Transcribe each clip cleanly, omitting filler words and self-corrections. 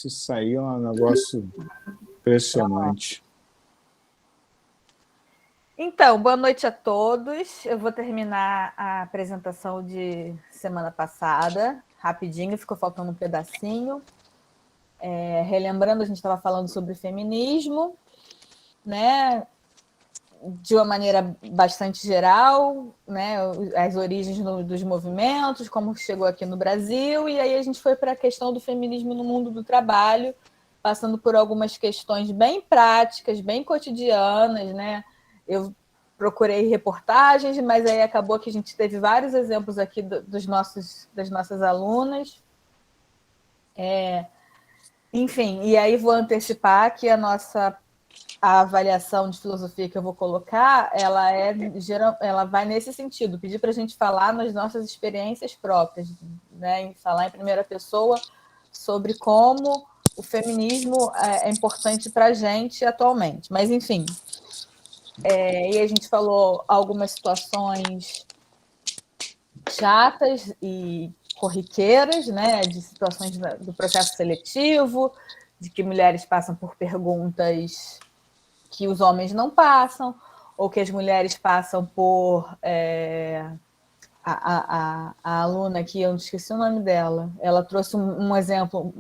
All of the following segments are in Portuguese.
Se sair é um negócio impressionante. Então, boa noite a todos. Eu vou terminar a apresentação de semana passada, rapidinho, ficou faltando um pedacinho. Relembrando, a gente estava falando sobre feminismo, né? De uma maneira bastante geral, né? As origens dos movimentos, como chegou aqui no Brasil, e aí a gente foi para a questão do feminismo no mundo do trabalho, passando por algumas questões bem práticas, bem cotidianas, né? Eu procurei reportagens, mas aí acabou que a gente teve vários exemplos aqui das nossas alunas. Enfim, e aí vou antecipar que a avaliação de filosofia que eu vou colocar, ela vai nesse sentido, pedir para a gente falar nas nossas experiências próprias, né? Falar em primeira pessoa sobre como o feminismo é importante para a gente atualmente. Mas, enfim, e a gente falou algumas situações chatas e corriqueiras, né? De situações do processo seletivo, de que mulheres passam por perguntas que os homens não passam, ou que as mulheres passam por... a aluna aqui, eu não esqueci o nome dela, ela trouxe um exemplo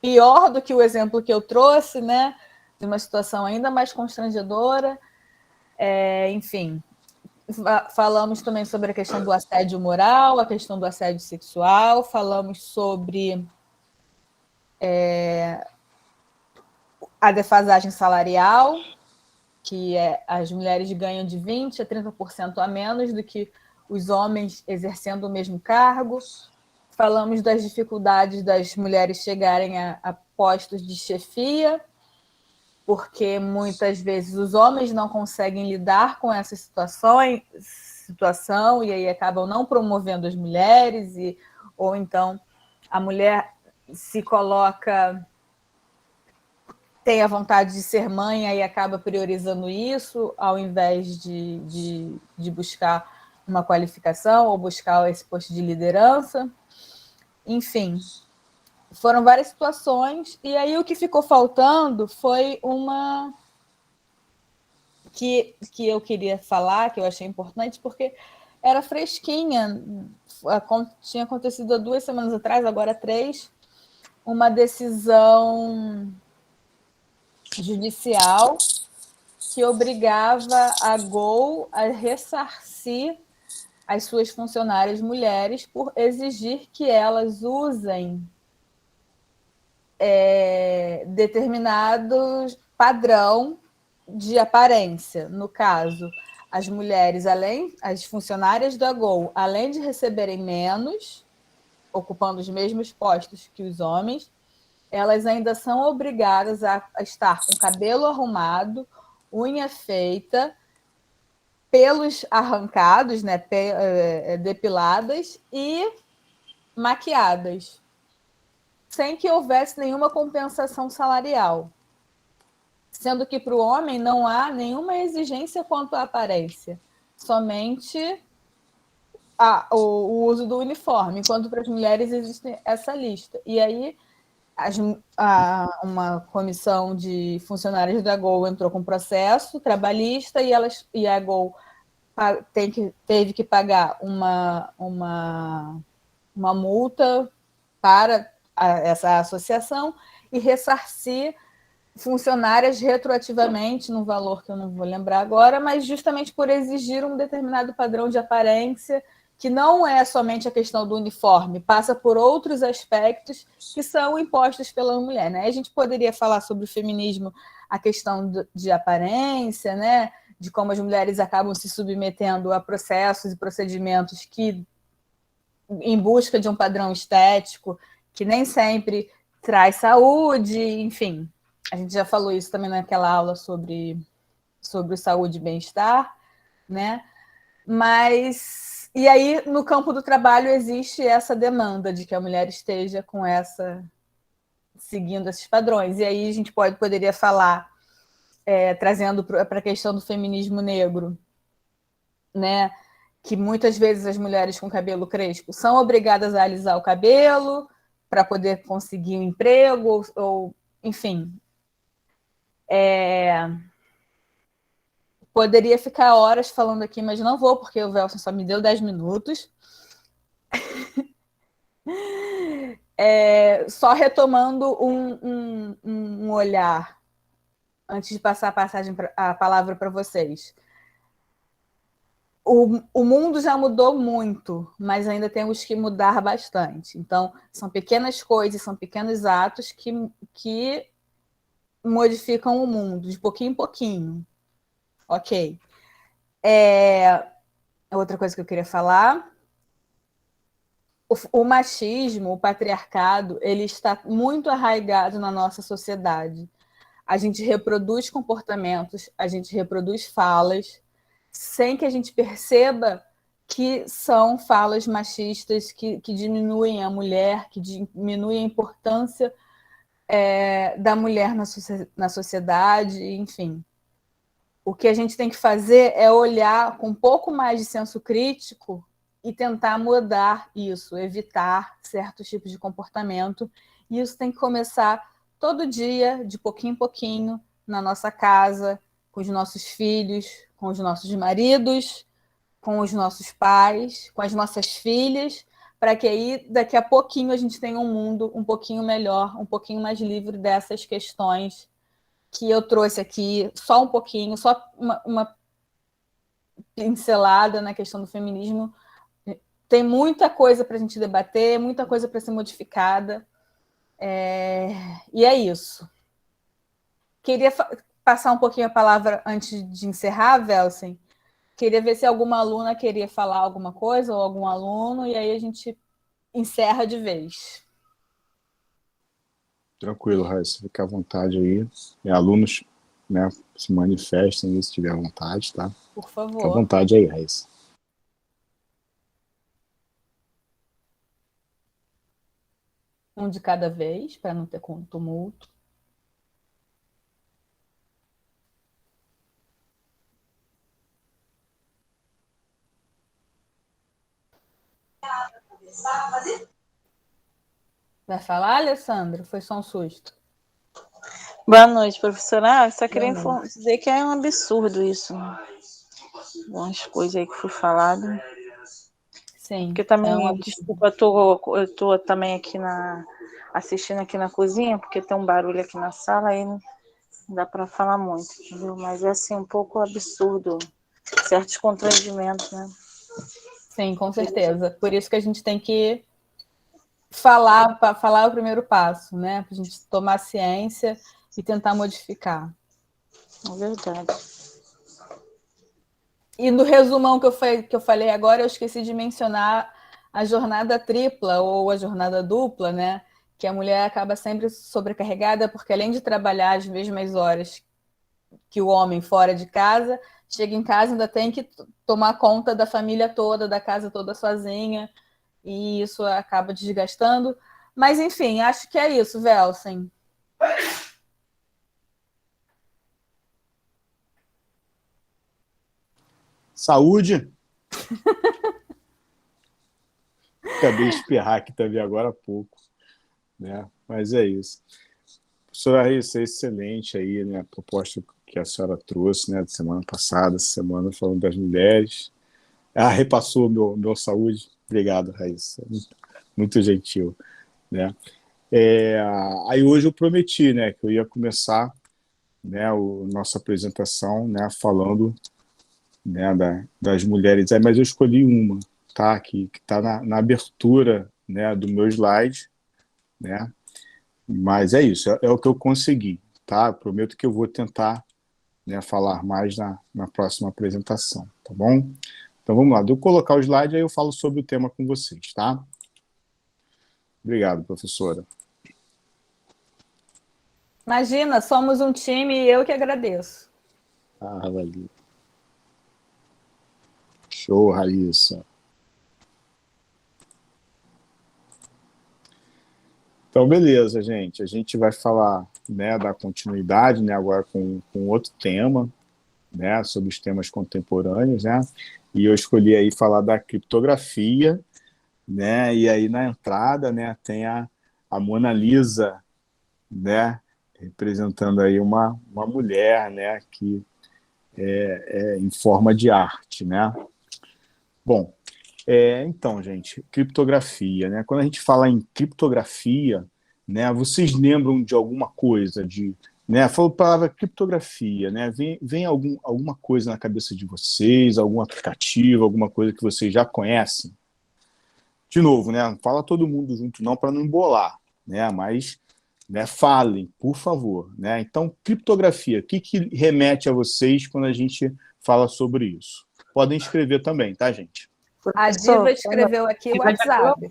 pior do que o exemplo que eu trouxe, né? De uma situação ainda mais constrangedora. Enfim, falamos também sobre a questão do assédio moral, a questão do assédio sexual, falamos sobre a defasagem salarial, que as mulheres ganham de 20% a 30% a menos do que os homens exercendo o mesmo cargo. Falamos das dificuldades das mulheres chegarem a postos de chefia, porque muitas vezes os homens não conseguem lidar com essa situação e aí acabam não promovendo as mulheres, ou então a mulher se coloca... tem a vontade de ser mãe e acaba priorizando isso, ao invés de buscar uma qualificação ou buscar esse posto de liderança. Enfim, foram várias situações, e aí o que ficou faltando foi uma que eu queria falar, que eu achei importante, porque era fresquinha, tinha acontecido há 2 semanas atrás, agora 3, uma decisão judicial que obrigava a Gol a ressarcir as suas funcionárias mulheres por exigir que elas usem determinado padrão de aparência. No caso, as mulheres, as funcionárias da Gol, além de receberem menos, ocupando os mesmos postos que os homens, elas ainda são obrigadas a estar com cabelo arrumado, unha feita, pelos arrancados, né, depiladas e maquiadas, sem que houvesse nenhuma compensação salarial. Sendo que para o homem não há nenhuma exigência quanto à aparência, somente o uso do uniforme, enquanto para as mulheres existe essa lista. E aí uma comissão de funcionários da Gol entrou com processo trabalhista e a Gol teve que pagar uma multa para essa associação e ressarcir funcionárias retroativamente, num valor que eu não vou lembrar agora, mas justamente por exigir um determinado padrão de aparência, que não é somente a questão do uniforme, passa por outros aspectos que são impostos pela mulher, né? A gente poderia falar sobre o feminismo, a questão de aparência, né? De como as mulheres acabam se submetendo a processos e procedimentos que, em busca de um padrão estético, que nem sempre traz saúde, enfim. A gente já falou isso também naquela aula sobre saúde e bem-estar, né? Mas, e aí, no campo do trabalho, existe essa demanda de que a mulher esteja seguindo esses padrões. E aí a gente poderia falar, trazendo para a questão do feminismo negro, né? Que muitas vezes as mulheres com cabelo crespo são obrigadas a alisar o cabelo, para poder conseguir um emprego, ou enfim. Poderia ficar horas falando aqui, mas não vou, porque o Velson só me deu 10 minutos. Só retomando um olhar, antes de passar a palavra para vocês. O mundo já mudou muito, mas ainda temos que mudar bastante. Então, são pequenas coisas, são pequenos atos que modificam o mundo, de pouquinho em pouquinho. Ok. Outra coisa que eu queria falar... O machismo, o patriarcado, ele está muito arraigado na nossa sociedade. A gente reproduz comportamentos, a gente reproduz falas, sem que a gente perceba que são falas machistas que diminuem a mulher, que diminuem a importância da mulher na sociedade, enfim. O que a gente tem que fazer é olhar com um pouco mais de senso crítico e tentar mudar isso, evitar certos tipos de comportamento. E isso tem que começar todo dia, de pouquinho em pouquinho, na nossa casa, com os nossos filhos, com os nossos maridos, com os nossos pais, com as nossas filhas, para que aí, daqui a pouquinho, a gente tenha um mundo um pouquinho melhor, um pouquinho mais livre dessas questões que eu trouxe aqui, só um pouquinho, só uma pincelada na questão do feminismo. Tem muita coisa para a gente debater, muita coisa para ser modificada. E é isso. Queria passar um pouquinho a palavra antes de encerrar, Velsen. Queria ver se alguma aluna queria falar alguma coisa, ou algum aluno, e aí a gente encerra de vez. Tranquilo, Raíssa, fica à vontade aí. Alunos, né, se manifestem aí se tiver vontade, tá? Por favor. Fica à vontade aí, Raíssa. Um de cada vez, para não ter tumulto. Vai falar, Alessandro? Foi só um susto. Boa noite, professora. Eu só queria dizer que é um absurdo isso. Algumas coisas aí que foi falado. Sim. Porque também, desculpa, eu tô também aqui assistindo aqui na cozinha, porque tem um barulho aqui na sala, aí não dá para falar muito, entendeu? Mas é assim, um pouco absurdo certos constrangimentos, né? Sim, com certeza. Por isso que a gente tem que falar o primeiro passo, né? Para a gente tomar ciência e tentar modificar. É verdade. E no resumão que eu falei agora, eu esqueci de mencionar a jornada tripla ou a jornada dupla, né? Que a mulher acaba sempre sobrecarregada, porque além de trabalhar as mesmas horas que o homem fora de casa, chega em casa e ainda tem que tomar conta da família toda, da casa toda sozinha, e isso acaba desgastando. Mas, enfim, acho que é isso, Velsen. Saúde! Acabei de espirrar aqui também agora há pouco, né? Mas é isso. Professora Raíssa, é excelente aí, né? A proposta que a senhora trouxe, né? De semana passada, essa semana, falando das mulheres. Repassou meu saúde. Obrigado, Raíssa. Muito gentil, né? Aí hoje eu prometi, né? Que eu ia começar, né? Nossa apresentação, né? Falando, né? Das mulheres. Mas eu escolhi uma, tá? Que está na abertura, né? Do meu slide, né? Mas é isso, é o que eu consegui, tá? Prometo que eu vou tentar, né, falar mais na próxima apresentação, tá bom? Então vamos lá, de eu colocar o slide, aí eu falo sobre o tema com vocês, tá? Obrigado, professora. Imagina, somos um time e eu que agradeço. Valeu. Show, Raíssa. Então, beleza, gente. A gente vai falar, né, da continuidade, né, agora com outro tema, né, sobre os temas contemporâneos, né? E eu escolhi aí falar da criptografia, né? E aí na entrada, né, tem a Mona Lisa, né? Representando aí uma mulher, né? Que é em forma de arte, né? Bom, então, gente, criptografia, né? Quando a gente fala em criptografia, né? Vocês lembram de alguma coisa né? Falou a palavra criptografia, né? Vem alguma coisa na cabeça de vocês, algum aplicativo, alguma coisa que vocês já conhecem? De novo, né? Não fala todo mundo junto não para não embolar, né? Mas, né, falem, por favor, né? Então, criptografia, o que remete a vocês quando a gente fala sobre isso? Podem escrever também, tá, gente? A Diva escreveu aqui o WhatsApp.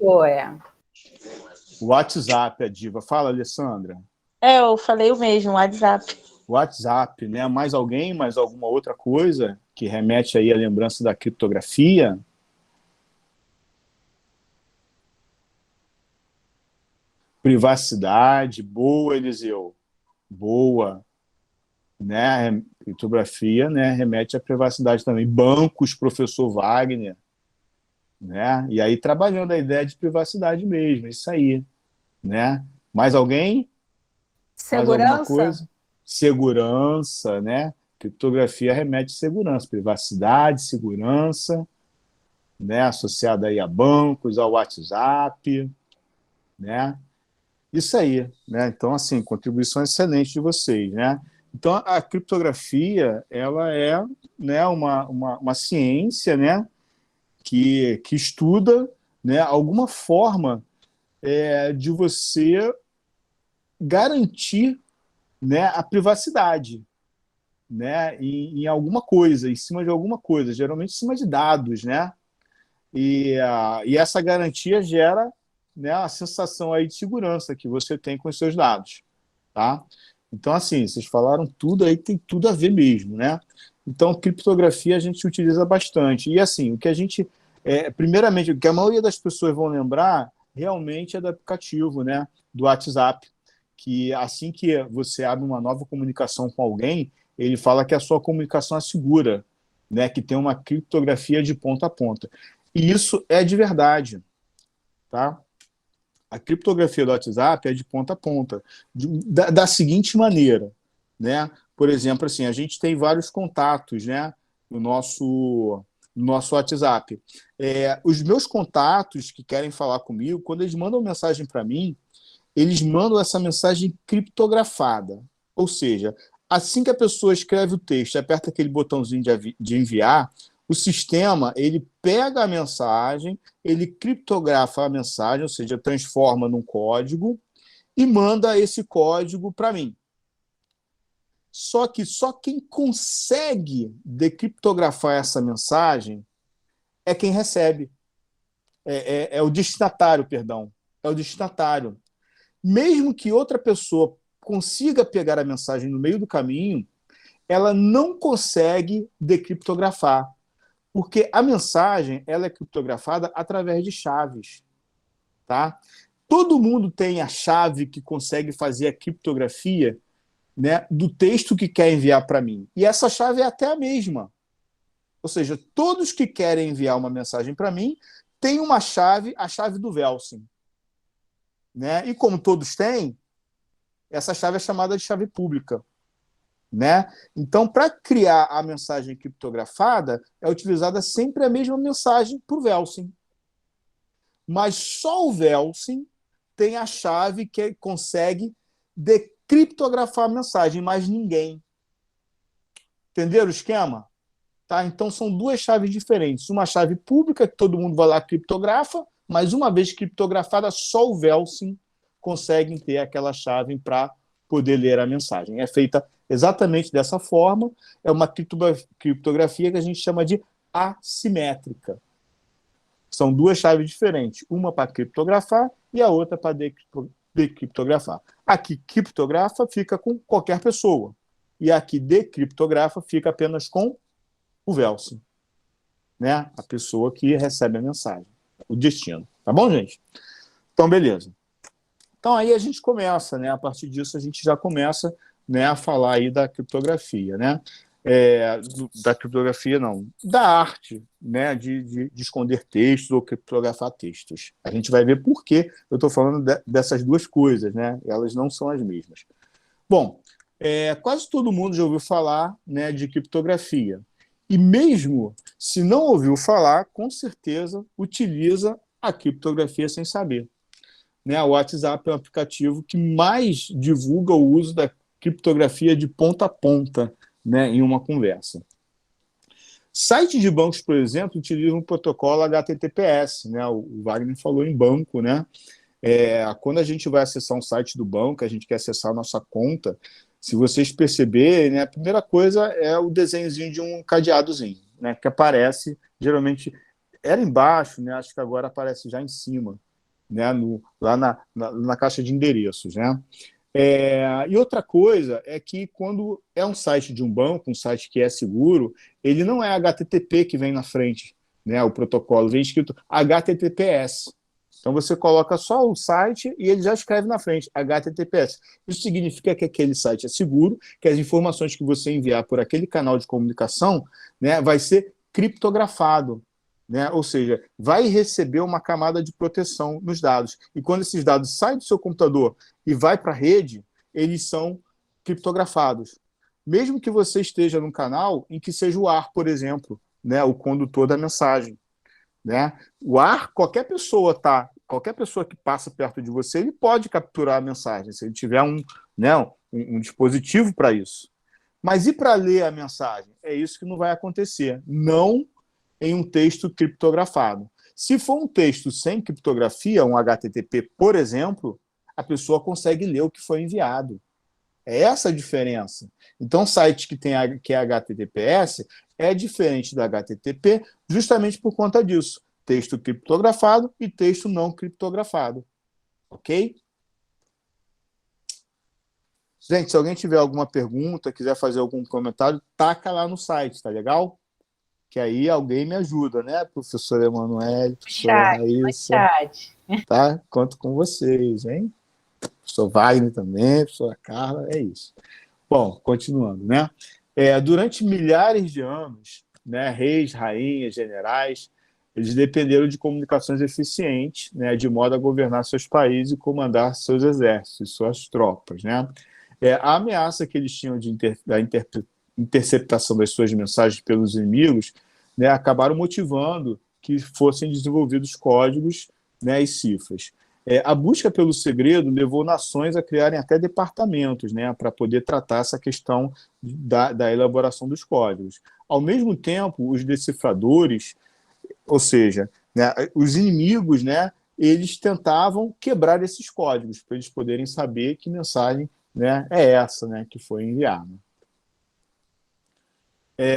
O WhatsApp, a Diva. Fala, Alessandra. Eu falei o mesmo, WhatsApp. WhatsApp, né? Mais alguém? Mais alguma outra coisa que remete aí à lembrança da criptografia? Privacidade. Boa, Eliseu. Boa. Né? Criptografia, né? Remete à privacidade também. Bancos, professor Wagner. Né? E aí trabalhando a ideia de privacidade mesmo, isso aí. Né? Mais alguém? Mais alguma coisa? Segurança, né? Criptografia remete a segurança, privacidade, segurança, né? Associada aí a bancos, ao WhatsApp, né? Isso aí, né? Então, assim, contribuição excelente de vocês, né? Então, a criptografia, ela é, né, uma ciência, né, que estuda, né, alguma forma de você garantir, né, a privacidade, né, em alguma coisa, em cima de alguma coisa, geralmente em cima de dados, né? E essa garantia gera, né, a sensação aí de segurança que você tem com os seus dados, tá? Então, assim, vocês falaram tudo aí, tem tudo a ver mesmo, né? Então, criptografia a gente utiliza bastante. E, assim, o que a gente... primeiramente, o que a maioria das pessoas vão lembrar realmente é do aplicativo, né, do WhatsApp, que assim que você abre uma nova comunicação com alguém, ele fala que a sua comunicação é segura, né, que tem uma criptografia de ponta a ponta. E isso é de verdade, tá? A criptografia do WhatsApp é de ponta a ponta, da seguinte maneira, né? Por exemplo, assim, a gente tem vários contatos, né, no nosso WhatsApp. Os meus contatos que querem falar comigo, quando eles mandam mensagem para mim, eles mandam essa mensagem criptografada. Ou seja, assim que a pessoa escreve o texto, aperta aquele botãozinho de enviar, o sistema ele pega a mensagem, ele criptografa a mensagem, ou seja, transforma num código e manda esse código para mim. Só que só quem consegue decriptografar essa mensagem é quem recebe. É o destinatário, perdão. É o destinatário. Mesmo que outra pessoa consiga pegar a mensagem no meio do caminho, ela não consegue decriptografar, porque a mensagem ela é criptografada através de chaves, tá? Todo mundo tem a chave que consegue fazer a criptografia, né, do texto que quer enviar para mim. E essa chave é até a mesma. Ou seja, todos que querem enviar uma mensagem para mim têm uma chave, a chave do Welsen. Né? E como todos têm, essa chave é chamada de chave pública. Né? Então, para criar a mensagem criptografada, é utilizada sempre a mesma mensagem para o Welsen. Mas só o Welsen tem a chave que consegue decriptografar a mensagem, mas ninguém. Entenderam o esquema? Tá? Então, são duas chaves diferentes. Uma chave pública, que todo mundo vai lá e criptografa, mas uma vez criptografada, só o Welsen consegue ter aquela chave para poder ler a mensagem. É feita exatamente dessa forma, é uma criptografia que a gente chama de assimétrica. São duas chaves diferentes, uma para criptografar e a outra para decriptografar. Aqui, criptografa fica com qualquer pessoa, e aqui, decriptografa fica apenas com o Welsen, né? A pessoa que recebe a mensagem, o destino. Tá bom, gente? Então, beleza. Então, aí a gente começa, né? A partir disso, a gente já começa, né, a falar aí da criptografia, né? da criptografia, não, da arte, né, de esconder textos ou criptografar textos. A gente vai ver por que eu estou falando dessas duas coisas, né? Elas não são as mesmas. Bom, quase todo mundo já ouviu falar, né, de criptografia. E mesmo se não ouviu falar, com certeza utiliza a criptografia sem saber. Né? O WhatsApp é o aplicativo que mais divulga o uso da criptografia de ponta a ponta, né, em uma conversa. Sites de bancos, por exemplo, utilizam o protocolo HTTPS. Né? O Wagner falou em banco, né? Quando a gente vai acessar um site do banco, a gente quer acessar a nossa conta, se vocês perceberem, né, a primeira coisa é o desenhozinho de um cadeadozinho, né, que aparece, geralmente, era embaixo, né, acho que agora aparece já em cima, né, lá na caixa de endereços. Né? E outra coisa é que quando é um site de um banco, um site que é seguro, ele não é HTTP que vem na frente, né, o protocolo, vem escrito HTTPS. Então, você coloca só o site e ele já escreve na frente, HTTPS. Isso significa que aquele site é seguro, que as informações que você enviar por aquele canal de comunicação, né, vai ser criptografado. Né? Ou seja, vai receber uma camada de proteção nos dados. E quando esses dados saem do seu computador e vai para a rede, eles são criptografados. Mesmo que você esteja num canal em que seja o ar, por exemplo, né, o condutor da mensagem. Né? O ar, qualquer pessoa que passa perto de você, ele pode capturar a mensagem, se ele tiver um dispositivo para isso. Mas e para ler a mensagem? É isso que não vai acontecer. Não em um texto criptografado. Se for um texto sem criptografia, um HTTP, por exemplo, a pessoa consegue ler o que foi enviado. É essa a diferença. Então, site que é HTTPS é diferente do HTTP justamente por conta disso. Texto criptografado e texto não criptografado. Ok? Gente, se alguém tiver alguma pergunta, quiser fazer algum comentário, taca lá no site, tá legal? Que aí alguém me ajuda, né? Professora Emanuele, professora Raíssa. Tá? Conto com vocês, hein? Professor Wagner também, professora Carla, é isso. Bom, continuando, né? Durante milhares de anos, né, reis, rainhas, generais, eles dependeram de comunicações eficientes, né, de modo a governar seus países e comandar seus exércitos, suas tropas. Né? A ameaça que eles tinham da interceptação das suas mensagens pelos inimigos, né, acabaram motivando que fossem desenvolvidos códigos, né, e cifras. A busca pelo segredo levou nações a criarem até departamentos, né, para poder tratar essa questão da elaboração dos códigos. Ao mesmo tempo, os decifradores, ou seja, né, os inimigos, né, eles tentavam quebrar esses códigos para eles poderem saber que mensagem, né, é essa, né, que foi enviada.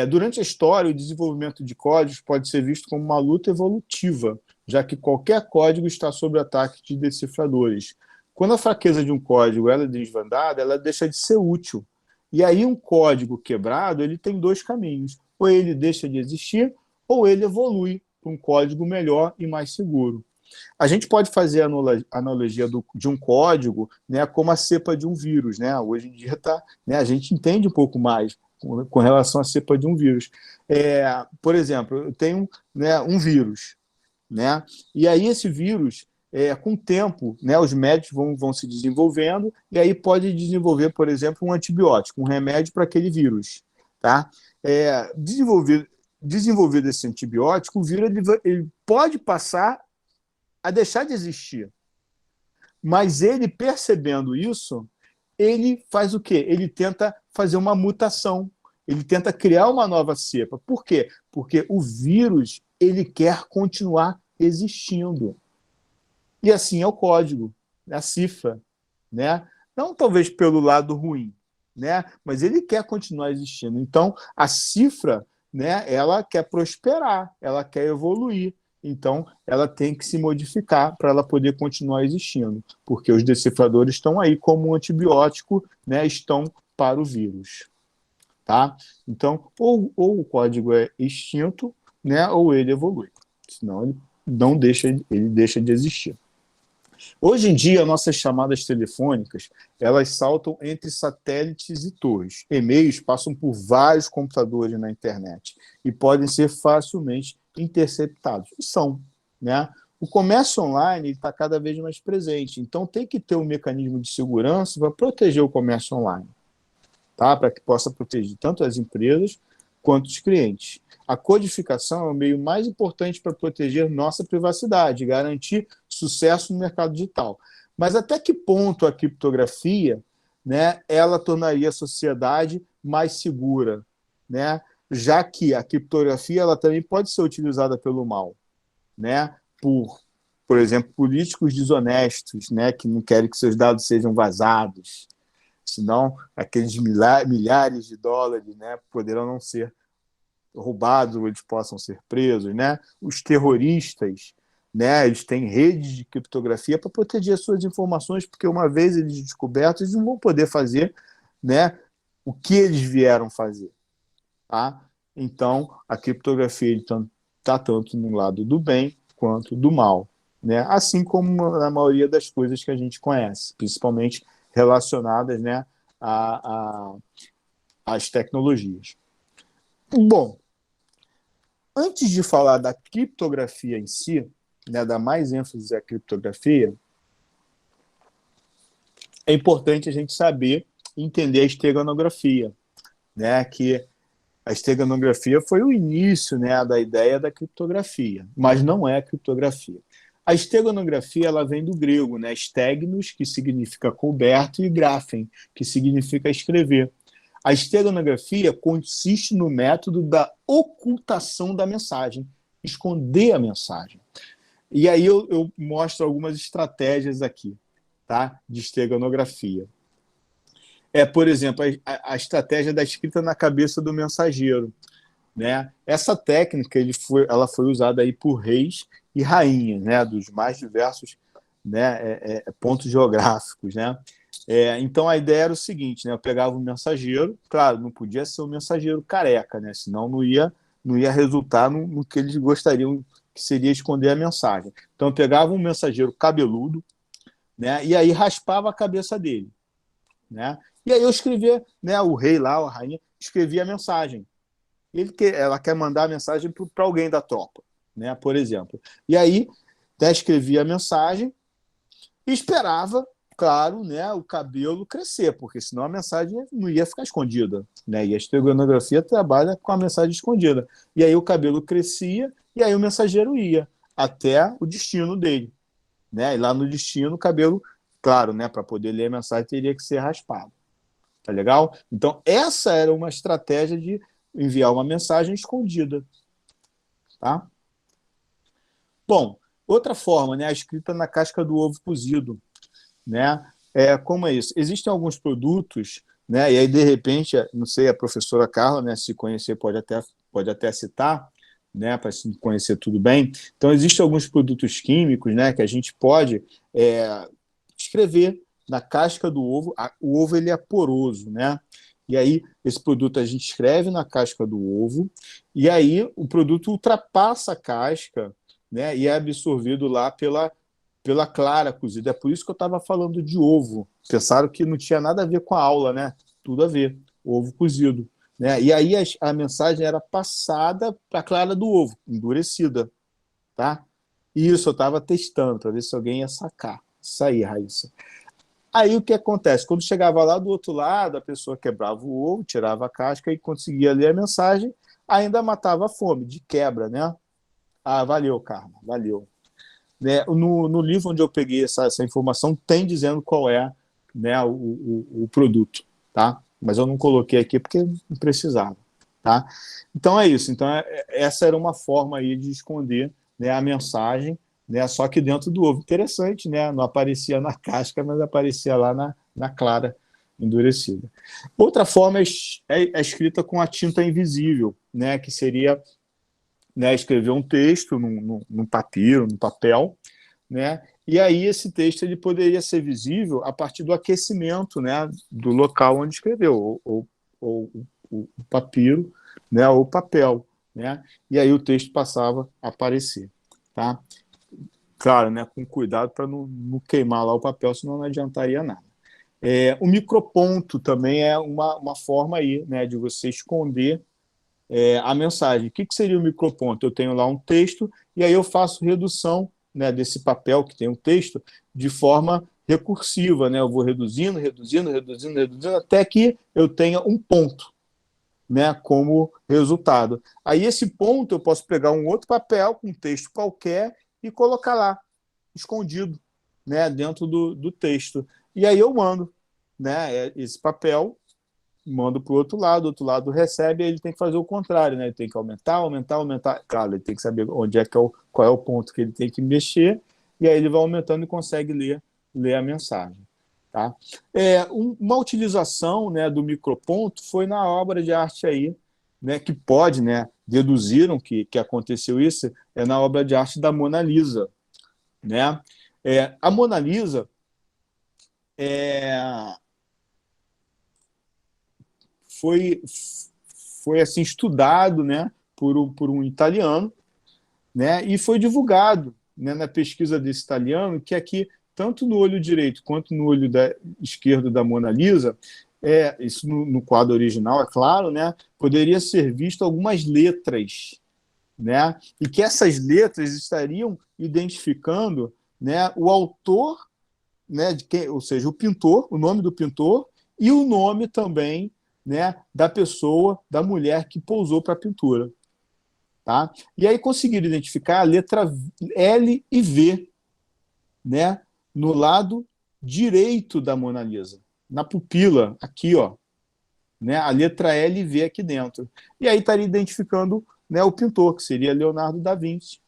Durante a história, o desenvolvimento de códigos pode ser visto como uma luta evolutiva, já que qualquer código está sob ataque de decifradores. Quando a fraqueza de um código ela é desvendada, ela deixa de ser útil. E aí um código quebrado ele tem dois caminhos. Ou ele deixa de existir, ou ele evolui para um código melhor e mais seguro. A gente pode fazer a analogia de um código, né, como a cepa de um vírus. Né? Hoje em dia né, a gente entende um pouco mais com relação à cepa de um vírus. Por exemplo, eu tenho, né, um vírus. Né? E aí esse vírus, com o tempo, né, os médicos vão se desenvolvendo e aí pode desenvolver, por exemplo, um antibiótico, um remédio para aquele vírus. Tá? Desenvolvido esse antibiótico, o vírus ele pode passar a deixar de existir. Mas ele, percebendo isso, ele faz o quê? Ele tenta fazer uma mutação. Ele tenta criar uma nova cepa. Por quê? Porque o vírus ele quer continuar existindo. E assim é o código, a cifra. Né? Não talvez pelo lado ruim, né? Mas ele quer continuar existindo. Então, a cifra, né, ela quer prosperar, ela quer evoluir. Então, ela tem que se modificar para ela poder continuar existindo, porque os decifradores estão aí como um antibiótico, né, estão para o vírus. Tá? Então, ou o código é extinto, né, ou ele evolui. Senão, ele deixa de existir. Hoje em dia, nossas chamadas telefônicas, elas saltam entre satélites e torres. E-mails passam por vários computadores na internet e podem ser facilmente interceptados. E são, né? O comércio online está cada vez mais presente, então tem que ter um mecanismo de segurança para proteger o comércio online, tá? Para que possa proteger tanto as empresas quanto os clientes. A codificação é o meio mais importante para proteger nossa privacidade e garantir sucesso no mercado digital. Mas até que ponto a criptografia, né, ela tornaria a sociedade mais segura, né? Já que a criptografia ela também pode ser utilizada pelo mal, né? Por exemplo, políticos desonestos, né, que não querem que seus dados sejam vazados, senão aqueles milhares de dólares, né, poderão não ser roubados ou eles possam ser presos, né? Os terroristas, né, eles têm redes de criptografia para proteger as suas informações, porque uma vez eles descobertos, eles não vão poder fazer, né, o que eles vieram fazer, tá? Então, a criptografia está tanto no lado do bem quanto do mal, né? Assim como na maioria das coisas que a gente conhece, principalmente relacionadas, né, às tecnologias. Bom, antes de falar da criptografia em si, né, dar mais ênfase à criptografia, é importante a gente saber entender a esteganografia, né, que a esteganografia foi o início, né, da ideia da criptografia, mas não é criptografia. A esteganografia ela vem do grego, né, stegnos, que significa coberto, e graphen, que significa escrever. A esteganografia consiste no método da ocultação da mensagem, esconder a mensagem. E aí eu mostro algumas estratégias aqui, tá, de esteganografia. Por exemplo, a estratégia da escrita na cabeça do mensageiro, né? Essa técnica ela foi usada aí por reis e rainhas, né, dos mais diversos, né, pontos geográficos, né? Então a ideia era o seguinte, né? Eu pegava um mensageiro, claro, não podia ser um mensageiro careca, né? Senão não ia resultar no que eles gostariam, que seria esconder a mensagem. Então eu pegava um mensageiro cabeludo, né? E aí raspava a cabeça dele, né? E aí eu escrevia, né? O rei lá, a rainha, escrevia a mensagem. Ela quer mandar a mensagem para alguém da tropa, né? Por exemplo. E aí, né, escrevia a mensagem e esperava, claro, né, o cabelo crescer, porque senão a mensagem não ia ficar escondida, né? E a esteganografia trabalha com a mensagem escondida. E aí o cabelo crescia e aí o mensageiro ia até o destino dele, né? E lá no destino o cabelo, claro, né, para poder ler a mensagem teria que ser raspado. Tá legal? Então essa era uma estratégia de enviar uma mensagem escondida, tá? Bom, outra forma, né, a escrita na casca do ovo cozido, né? Como é isso? Existem alguns produtos, né? E aí de repente, não sei, a professora Carla, né, se conhecer pode até citar, né, para se conhecer tudo bem. Então existem alguns produtos químicos, né, que a gente pode escrever na casca do ovo. O ovo ele é poroso, né? E aí esse produto a gente escreve na casca do ovo e aí o produto ultrapassa a casca, né, e é absorvido lá pela clara cozida. É por isso que eu estava falando de ovo. Pensaram que não tinha nada a ver com a aula, né? Tudo a ver. Ovo cozido, né? E aí a mensagem era passada para a clara do ovo, endurecida, tá? E isso eu estava testando para ver se alguém ia sacar. Isso aí, Raíssa. Aí o que acontece? Quando chegava lá do outro lado, a pessoa quebrava o ovo, tirava a casca e conseguia ler a mensagem, ainda matava a fome, de quebra, né? Ah, valeu, Carla, valeu. Né? No livro onde eu peguei essa informação, tem dizendo qual é, né, o produto, tá? Mas eu não coloquei aqui porque não precisava, tá? Então é isso. Então essa era uma forma aí de esconder, né, a mensagem, né, só que dentro do ovo. Interessante, né? Não aparecia na casca, mas aparecia lá na clara endurecida. Outra forma é escrita com a tinta invisível, né, que seria, né, escrever um texto num papiro, num papel, né, e aí esse texto ele poderia ser visível a partir do aquecimento, né, do local onde escreveu, ou o papiro, né, ou o papel, né, e aí o texto passava a aparecer, tá? Claro, né, com cuidado para não queimar lá o papel, senão não adiantaria nada. O microponto também é uma forma aí, né, de você esconder a mensagem. O que seria o microponto? Eu tenho lá um texto e aí eu faço redução, né, desse papel que tem um texto de forma recursiva, né? Eu vou reduzindo, reduzindo, reduzindo, reduzindo, até que eu tenha um ponto, né, como resultado. Aí esse ponto eu posso pegar um outro papel com um texto qualquer e colocar lá, escondido, né, dentro do texto. E aí eu mando, né, esse papel, mando para o outro lado recebe, e ele tem que fazer o contrário, né? Ele tem que aumentar, aumentar, aumentar. Claro, ele tem que saber onde é que qual é o ponto que ele tem que mexer, e aí ele vai aumentando e consegue ler a mensagem. Tá? Uma utilização, né, do microponto foi na obra de arte aí, né, que pode, né, deduziram que aconteceu isso, na obra de arte da Mona Lisa. Né? A Mona Lisa foi assim estudado, né, por um italiano, né, e foi divulgado, né, na pesquisa desse italiano que aqui, tanto no olho direito quanto no olho esquerdo da Mona Lisa, isso no quadro original, é claro, né, poderia ser visto algumas letras, né, e que essas letras estariam identificando, né, o autor, né, ou seja, o pintor, o nome do pintor e o nome também, né, da pessoa, da mulher que pousou para a pintura. Tá? E aí conseguiram identificar a letra L e V, né, no lado direito da Mona Lisa, na pupila, aqui, ó, né, a letra L e V aqui dentro. E aí estaria identificando, né, o pintor, que seria Leonardo da Vinci.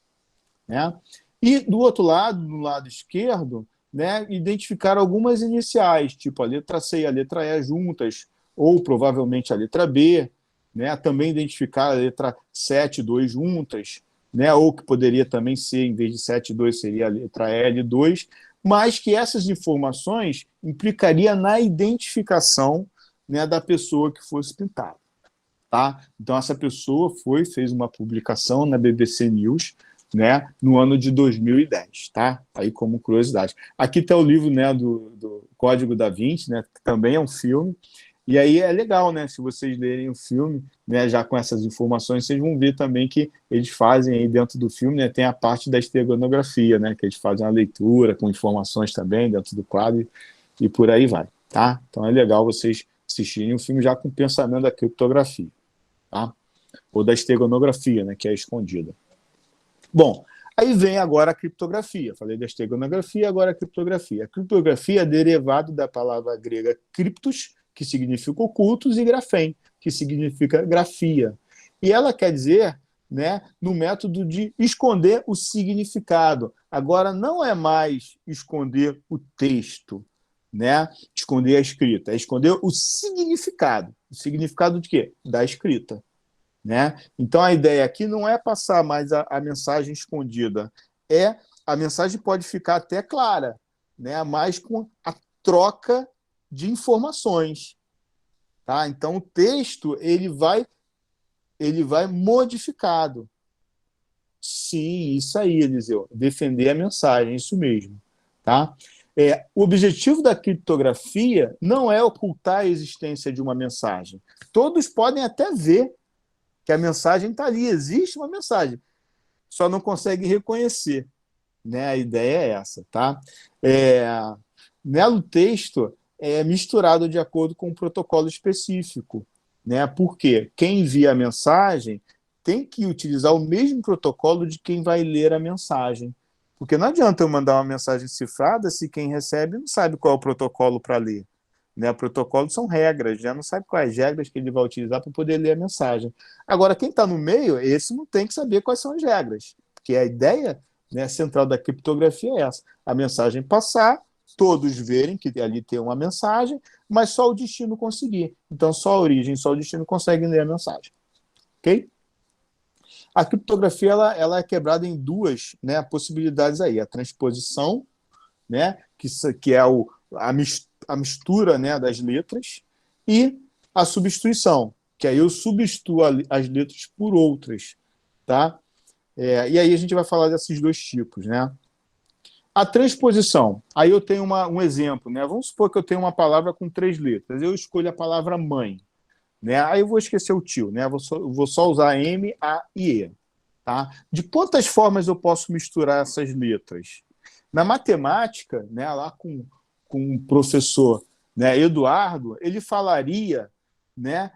Né? E do outro lado, no lado esquerdo, né, identificaram algumas iniciais, tipo a letra C e a letra E juntas, ou provavelmente a letra B, né, também identificaram a letra 7 e 2 juntas, né, ou que poderia também ser, em vez de 7 e 2, seria a letra L2, mas que essas informações implicaria na identificação, né, da pessoa que fosse pintada. Tá? Então, essa pessoa fez uma publicação na BBC News, né, no ano de 2010, tá? Aí como curiosidade. Aqui está o livro, né, do Código da Vinci, né, que também é um filme, e aí é legal, né, se vocês lerem o filme, né, já com essas informações, vocês vão ver também que eles fazem aí dentro do filme, né, tem a parte da esteganografia, né, que eles fazem a leitura com informações também dentro do quadro e por aí vai, tá? Então é legal vocês assistirem o filme já com o pensamento da criptografia, tá? Ou da esteganografia, né, que é escondida. Bom, aí vem agora a criptografia. Falei da esteganografia, agora a criptografia. A criptografia é derivado da palavra grega criptos, que significa ocultos, e grafém, que significa grafia. E ela quer dizer, né, no método de esconder o significado. Agora, não é mais esconder o texto, né, esconder a escrita, é esconder o significado. O significado de quê? Da escrita. Né? Então, a ideia aqui não é passar mais a mensagem escondida, a mensagem pode ficar até clara, né? Mas com a troca de informações. Tá? Então, o texto ele vai modificado. Sim, isso aí, Eliseu. Defender a mensagem, isso mesmo. Tá? O objetivo da criptografia não é ocultar a existência de uma mensagem. Todos podem até ver que a mensagem está ali, existe uma mensagem, só não consegue reconhecer. Né? A ideia é essa. Tá? Nela, o texto é misturado de acordo com um protocolo específico. Né? Porque quem envia a mensagem tem que utilizar o mesmo protocolo de quem vai ler a mensagem. Porque não adianta eu mandar uma mensagem cifrada se quem recebe não sabe qual é o protocolo para ler. Né? O protocolo são regras, já não sabe quais regras que ele vai utilizar para poder ler a mensagem. Agora, quem está no meio, esse não tem que saber quais são as regras, porque a ideia, né, central da criptografia é essa: a mensagem passar, todos verem que ali tem uma mensagem, mas só o destino conseguir. Então, só a origem, só o destino conseguem ler a mensagem. Ok? A criptografia ela é quebrada em duas, né, possibilidades aí: a transposição, né, que é a mistura, né, das letras, e a substituição, que aí eu substituo as letras por outras. Tá? E aí a gente vai falar desses dois tipos. Né? A transposição. Aí eu tenho um exemplo, né? Vamos supor que eu tenho uma palavra com 3 letras. Eu escolho a palavra mãe, né? Aí eu vou esquecer o tio, né? Vou só usar M, A e E. Tá? De quantas formas eu posso misturar essas letras? Na matemática, né, lá com o professor, né, Eduardo, ele falaria, né,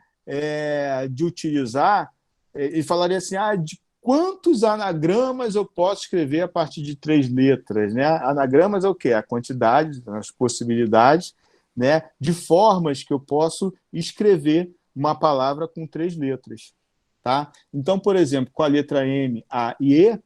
de utilizar, ele falaria assim, de quantos anagramas eu posso escrever a partir de 3 letras? Né? Anagramas é o quê? A quantidade, as possibilidades, né, de formas que eu posso escrever uma palavra com 3 letras. Tá? Então, por exemplo, com a letra M, A e E,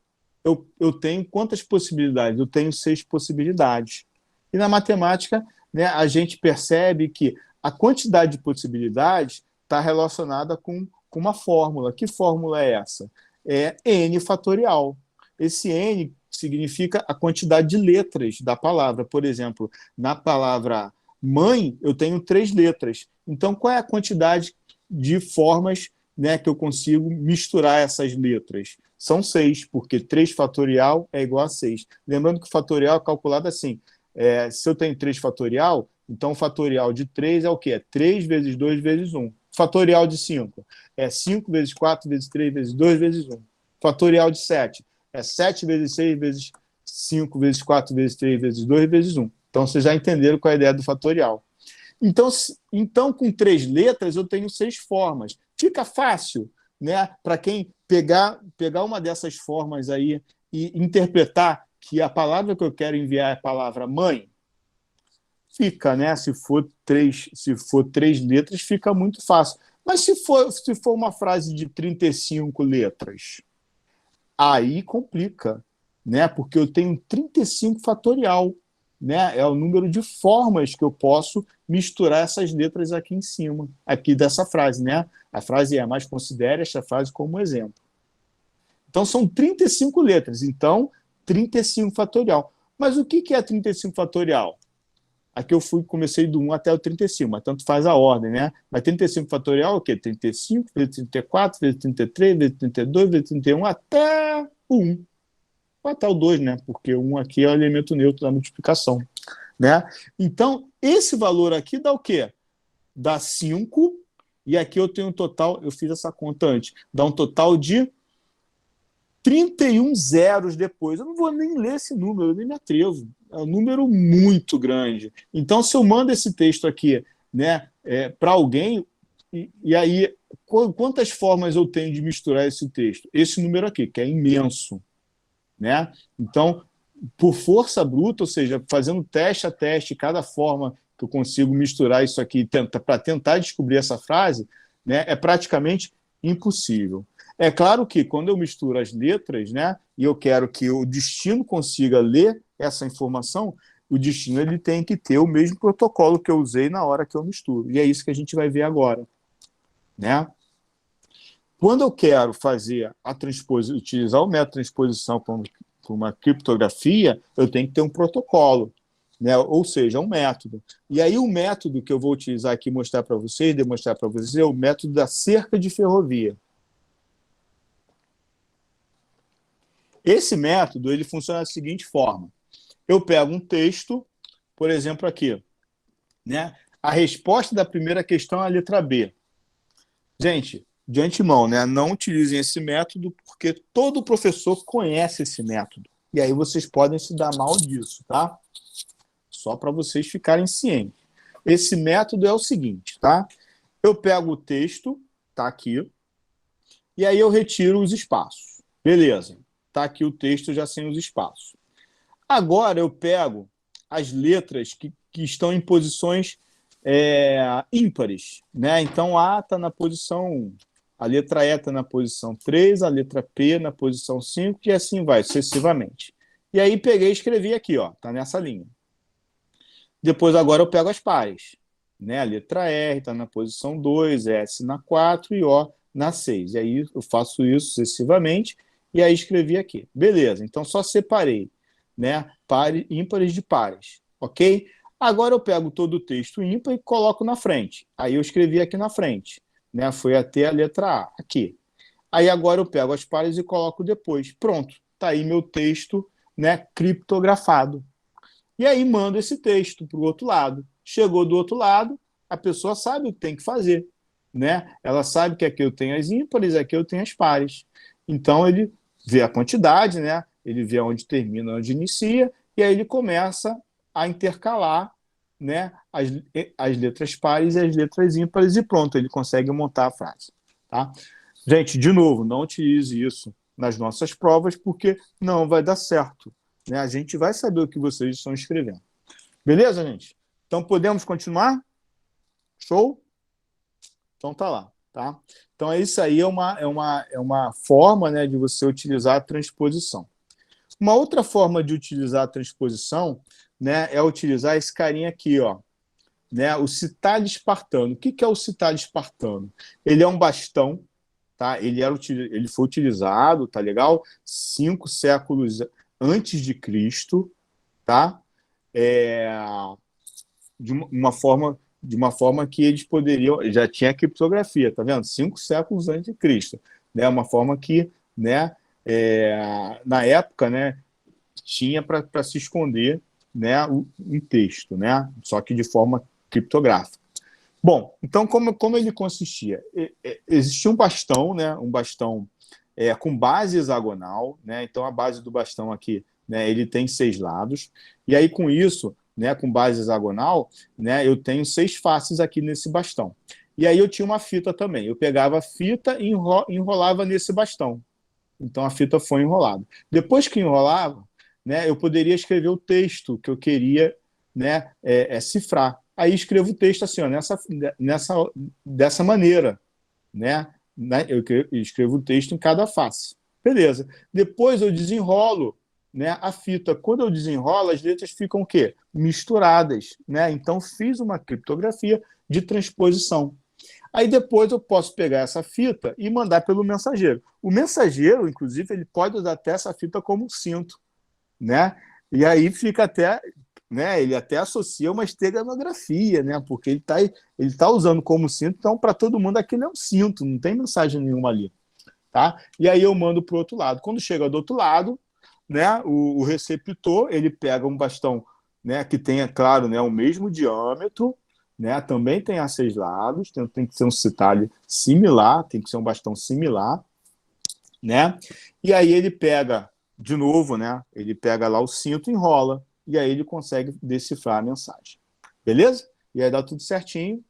eu tenho quantas possibilidades? Eu tenho 6 possibilidades. E na matemática, né, a gente percebe que a quantidade de possibilidades está relacionada com uma fórmula. Que fórmula é essa? É N fatorial. Esse N significa a quantidade de letras da palavra. Por exemplo, na palavra mãe, eu tenho 3 letras. Então, qual é a quantidade de formas, né, que eu consigo misturar essas letras? São 6, porque 3 fatorial é igual a 6. Lembrando que o fatorial é calculado assim. Se eu tenho 3 fatorial, então o fatorial de 3 é o quê? É 3 vezes 2 vezes 1. Fatorial de 5 é 5 vezes 4 vezes 3 vezes 2 vezes 1. Fatorial de 7 é 7 vezes 6 vezes 5 vezes 4 vezes 3 vezes 2 vezes 1. Então, vocês já entenderam qual é a ideia do fatorial. Então, com 3 letras, eu tenho 6 formas. Fica fácil, né, para quem pegar uma dessas formas aí e interpretar que a palavra que eu quero enviar é a palavra mãe. Fica, né? Se for 3 letras, fica muito fácil. Mas se for uma frase de 35 letras, aí complica, né? Porque eu tenho 35 fatorial, né? É o número de formas que eu posso misturar essas letras aqui em cima, aqui dessa frase, né? A frase é: mas considere esta frase como exemplo. Então, são 35 letras. Então, 35 fatorial. Mas o que é 35 fatorial? Aqui eu comecei do 1 até o 35, mas tanto faz a ordem, né? Mas 35 fatorial é o quê? 35 vezes 34, vezes 33, vezes 32, vezes 31, até o 1. Ou até o 2, né? Porque o 1 aqui é o elemento neutro da multiplicação, né? Então, esse valor aqui dá o quê? Dá 5, e aqui eu tenho um total, eu fiz essa conta antes, dá um total de 31 zeros depois. Eu não vou nem ler esse número, eu nem me atrevo. É um número muito grande. Então, se eu mando esse texto aqui, né, para alguém, e aí, quantas formas eu tenho de misturar esse texto? Esse número aqui, que é imenso. Né? Então, por força bruta, ou seja, fazendo teste a teste, cada forma que eu consigo misturar isso aqui para tentar descobrir essa frase, né, é praticamente impossível. É claro que quando eu misturo as letras, né, e eu quero que o destino consiga ler essa informação, o destino ele tem que ter o mesmo protocolo que eu usei na hora que eu misturo. E é isso que a gente vai ver agora. Né? Quando eu quero fazer a transposição, utilizar o método de transposição como uma criptografia, eu tenho que ter um protocolo, né? Ou seja, um método. E aí o método que eu vou utilizar aqui, demonstrar para vocês, é o método da cerca de ferrovia. Esse método ele funciona da seguinte forma. Eu pego um texto, por exemplo, aqui. Né? A resposta da primeira questão é a letra B. Gente, de antemão, né? Não utilizem esse método, porque todo professor conhece esse método. E aí vocês podem se dar mal disso, tá? Só para vocês ficarem cientes. Esse método é o seguinte, tá? Eu pego o texto, tá aqui, e aí eu retiro os espaços. Beleza. Tá aqui o texto já sem os espaços. Agora eu pego as letras que estão em posições ímpares, né? Então A está na posição 1, a letra E está na posição 3, a letra P na posição 5 e assim vai, sucessivamente. E aí peguei e escrevi aqui, ó, tá nessa linha. Depois agora eu pego as pares, né? A letra R está na posição 2, S na 4 e O na 6. E aí eu faço isso sucessivamente e aí escrevi aqui. Beleza, então só separei, né? Ímpares de pares, ok? Agora eu pego todo o texto ímpar e coloco na frente. Aí eu escrevi aqui na frente, né? Foi até a letra A, aqui. Aí agora eu pego as pares e coloco depois. Pronto, tá aí meu texto, né, criptografado. e aí mando esse texto para o outro lado. Chegou do outro lado, a pessoa sabe o que tem que fazer, né? Ela sabe que aqui eu tenho as ímpares, aqui eu tenho as pares. Então ele vê a quantidade, né? Ele vê onde termina, onde inicia, e aí ele começa a intercalar, né, as letras pares e as letras ímpares, e pronto, ele consegue montar a frase. Tá? Gente, de novo, não utilize isso nas nossas provas, porque não vai dar certo. Né? A gente vai saber o que vocês estão escrevendo. Beleza, gente? Então, podemos continuar? Show? Então, tá lá. Tá? Então, isso aí é uma forma, né, de você utilizar a transposição. Uma outra forma de utilizar a transposição, né, é utilizar esse carinha aqui, ó, né, o citalho espartano. O que é o citalho espartano? Ele é um bastão, tá? Ele foi utilizado, tá legal? 5 séculos antes de Cristo, tá? De uma forma que eles poderiam, já tinha criptografia, tá vendo? 5 séculos antes de Cristo, né? Uma forma que, né, na época, né, tinha para se esconder, né, um texto, né? Só que de forma criptográfica. Bom, então como ele consistia? Existia um bastão, né? Um bastão com base hexagonal, né? Então a base do bastão aqui, né? Ele tem 6 lados, e aí com isso, né? Com base hexagonal, né? Eu tenho 6 faces aqui nesse bastão. E aí eu tinha uma fita também. Eu pegava a fita e enrolava nesse bastão. Então a fita foi enrolada. Depois que enrolava, né? Eu poderia escrever o texto que eu queria, né? Cifrar. Aí escrevo o texto assim, ó, dessa maneira, né? Eu escrevo o texto em cada face. Beleza. Depois eu desenrolo, né, a fita. Quando eu desenrolo, as letras ficam o quê? Misturadas, né? Então fiz uma criptografia de transposição. Aí depois eu posso pegar essa fita e mandar pelo mensageiro. O mensageiro, inclusive, ele pode usar até essa fita como um cinto, né? E aí fica até, né? Ele até associa uma esteganografia, né? Porque ele tá usando como cinto, então para todo mundo aquilo é um cinto, não tem mensagem nenhuma ali, tá? E aí eu mando para o outro lado. Quando chega do outro lado, né? O receptor ele pega um bastão, né? Que tenha, claro, né? O mesmo diâmetro, né? Também tem a 6 lados, tem que ser um citalho similar, tem que ser um bastão similar, né? E aí ele pega de novo, né? Ele pega lá o cinto, enrola, e aí ele consegue decifrar a mensagem. Beleza? E aí dá tudo certinho,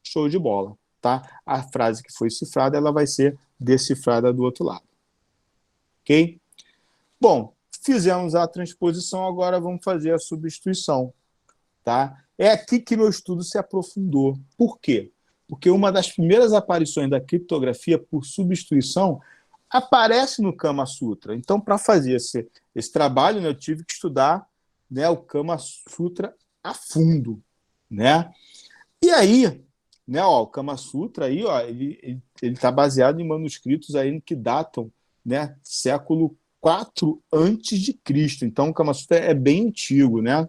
show de bola, tá? A frase que foi cifrada, ela vai ser decifrada do outro lado. Ok? Bom, fizemos a transposição, agora vamos fazer a substituição, tá? É aqui que meu estudo se aprofundou. Por quê? Porque uma das primeiras aparições da criptografia por substituição aparece no Kama Sutra. Então, para fazer esse trabalho, né, eu tive que estudar, né, o Kama Sutra a fundo, né? E aí, né, ó, o Kama Sutra aí, ó, ele está baseado em manuscritos aí que datam, né, século 4 antes de Cristo. Então, o Kama Sutra é bem antigo, né?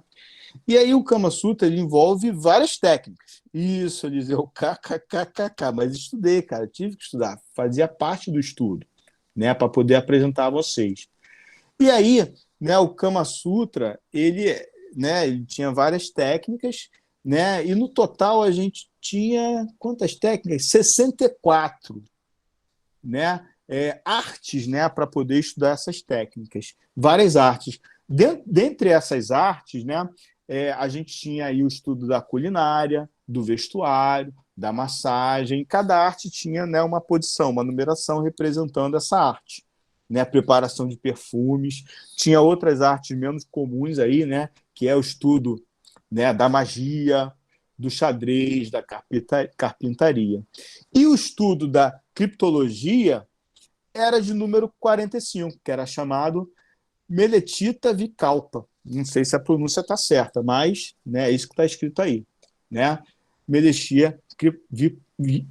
E aí o Kama Sutra ele envolve várias técnicas. Isso, Eliseu, kkkk, mas estudei, cara, tive que estudar, fazia parte do estudo, né, para poder apresentar a vocês. E aí, né, o Kama Sutra, ele tinha várias técnicas, né, e no total a gente tinha quantas técnicas? 64, né, artes, né, para poder estudar essas técnicas, várias artes. Dentre essas artes, né, a gente tinha aí o estudo da culinária, do vestuário, da massagem. Cada arte tinha, né, uma posição, uma numeração representando essa arte, né, a preparação de perfumes. Tinha outras artes menos comuns aí, né, que é o estudo, né, da magia, do xadrez, da carpintaria. E o estudo da criptologia era de número 45, que era chamado Meletita Vikalpa. Não sei se a pronúncia está certa, mas, né, é isso que está escrito aí, né? Meletia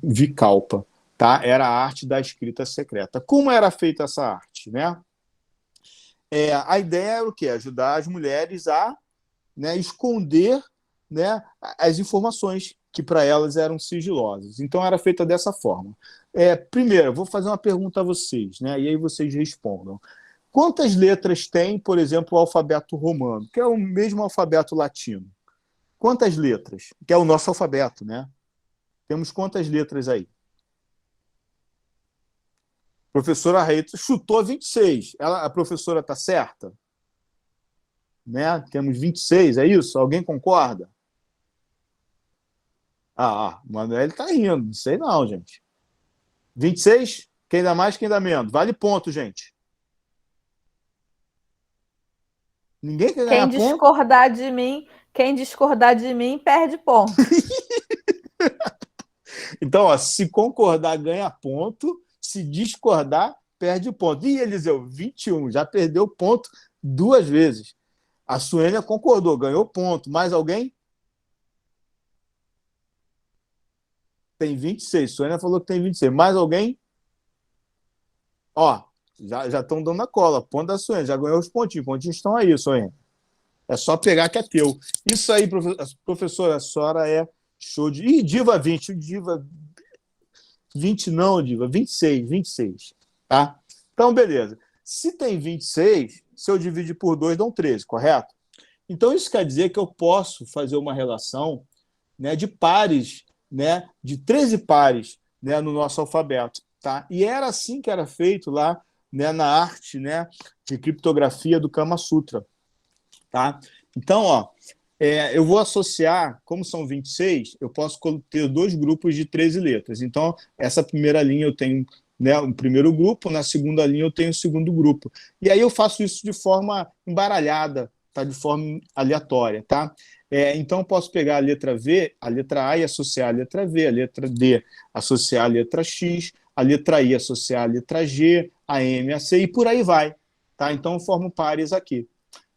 Vikalpa, tá? Era a arte da escrita secreta. Como era feita essa arte, né? A ideia era o quê? Ajudar as mulheres a, né, esconder, né, as informações que para elas eram sigilosas. Então era feita dessa forma. Primeiro, vou fazer uma pergunta a vocês, né? E aí vocês respondam. Quantas letras tem, por exemplo, o alfabeto romano, que é o mesmo alfabeto latino? Quantas letras? Que é o nosso alfabeto, né? Temos quantas letras aí? A professora Reito chutou 26. A professora está certa? Né? Temos 26, é isso? Alguém concorda? O Manuel está rindo. Não sei não, gente. 26? Quem dá mais, quem dá menos? Vale ponto, gente. Ninguém quer ganhar ponto? Quem discordar de mim perde ponto. Então, ó, se concordar, ganha ponto. Se discordar, perde ponto. E Eliseu, 21, já perdeu ponto 2 vezes. A Suênia concordou, ganhou ponto. Mais alguém? Tem 26. Suênia falou que tem 26. Mais alguém? Ó, já estão dando a cola. Ponto da Suênia, já ganhou os pontinhos. Pontinhos estão aí, Suênia. É só pegar que é teu. Isso aí, professora, a senhora é show de... Ih, Diva 20. Diva 20 não, Diva. 26. Tá? Então, beleza. Se tem 26, se eu dividir por 2, dão 13, correto? Então, isso quer dizer que eu posso fazer uma relação, né, de pares, né, de 13 pares, né, no nosso alfabeto. Tá? E era assim que era feito lá, né, na arte, né, de criptografia do Kama Sutra. Tá? Então, ó, eu vou associar, como são 26, eu posso ter 2 grupos de 13 letras. Então, essa primeira linha eu tenho, né, o primeiro grupo, na segunda linha eu tenho o segundo grupo. E aí eu faço isso de forma embaralhada, tá? De forma aleatória. Tá? Então, eu posso pegar a letra V, a letra A e associar a letra V, a letra D associar a letra X, a letra I associar a letra G, a M, a C, e por aí vai. Tá? Então, eu formo pares aqui.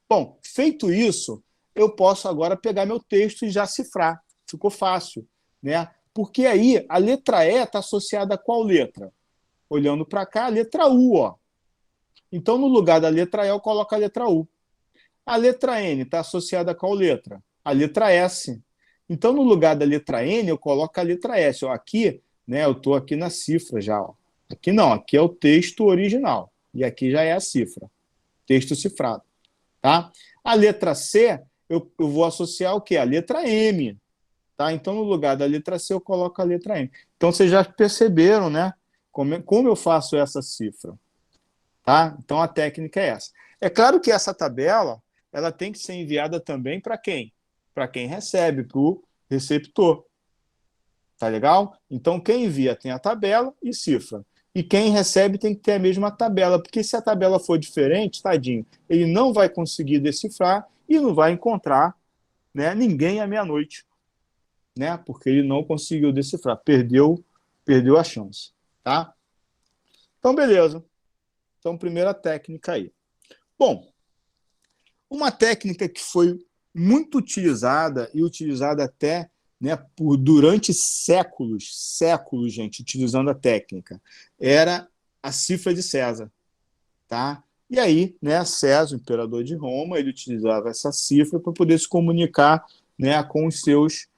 Bom, feito isso, eu posso agora pegar meu texto e já cifrar. Ficou fácil, né? Porque aí a letra E está associada a qual letra? Olhando para cá, a letra U, ó. Então, no lugar da letra E, eu coloco a letra U. A letra N está associada a qual letra? A letra S. Então, no lugar da letra N, eu coloco a letra S. Ó, aqui, né, eu estou aqui na cifra já. Ó. Aqui não, aqui é o texto original. E aqui já é a cifra. Texto cifrado. Tá? A letra C, eu vou associar o quê? A letra M. Tá? Então, no lugar da letra C, eu coloco a letra M. Então, vocês já perceberam, né? Como eu faço essa cifra. Tá? Então, a técnica é essa. É claro que essa tabela ela tem que ser enviada também para quem? Para quem recebe, para o receptor. Tá legal? Então, quem envia tem a tabela e cifra. E quem recebe tem que ter a mesma tabela, porque se a tabela for diferente, tadinho, ele não vai conseguir decifrar e não vai encontrar, né, ninguém à meia-noite, né, porque ele não conseguiu decifrar, perdeu a chance. Tá? Então, beleza. Então, primeira técnica aí. Bom, uma técnica que foi muito utilizada e utilizada até, né, durante séculos, gente, utilizando a técnica, era a cifra de César. Tá? E aí, né, César, o imperador de Roma, ele utilizava essa cifra para poder se comunicar, né, com os seus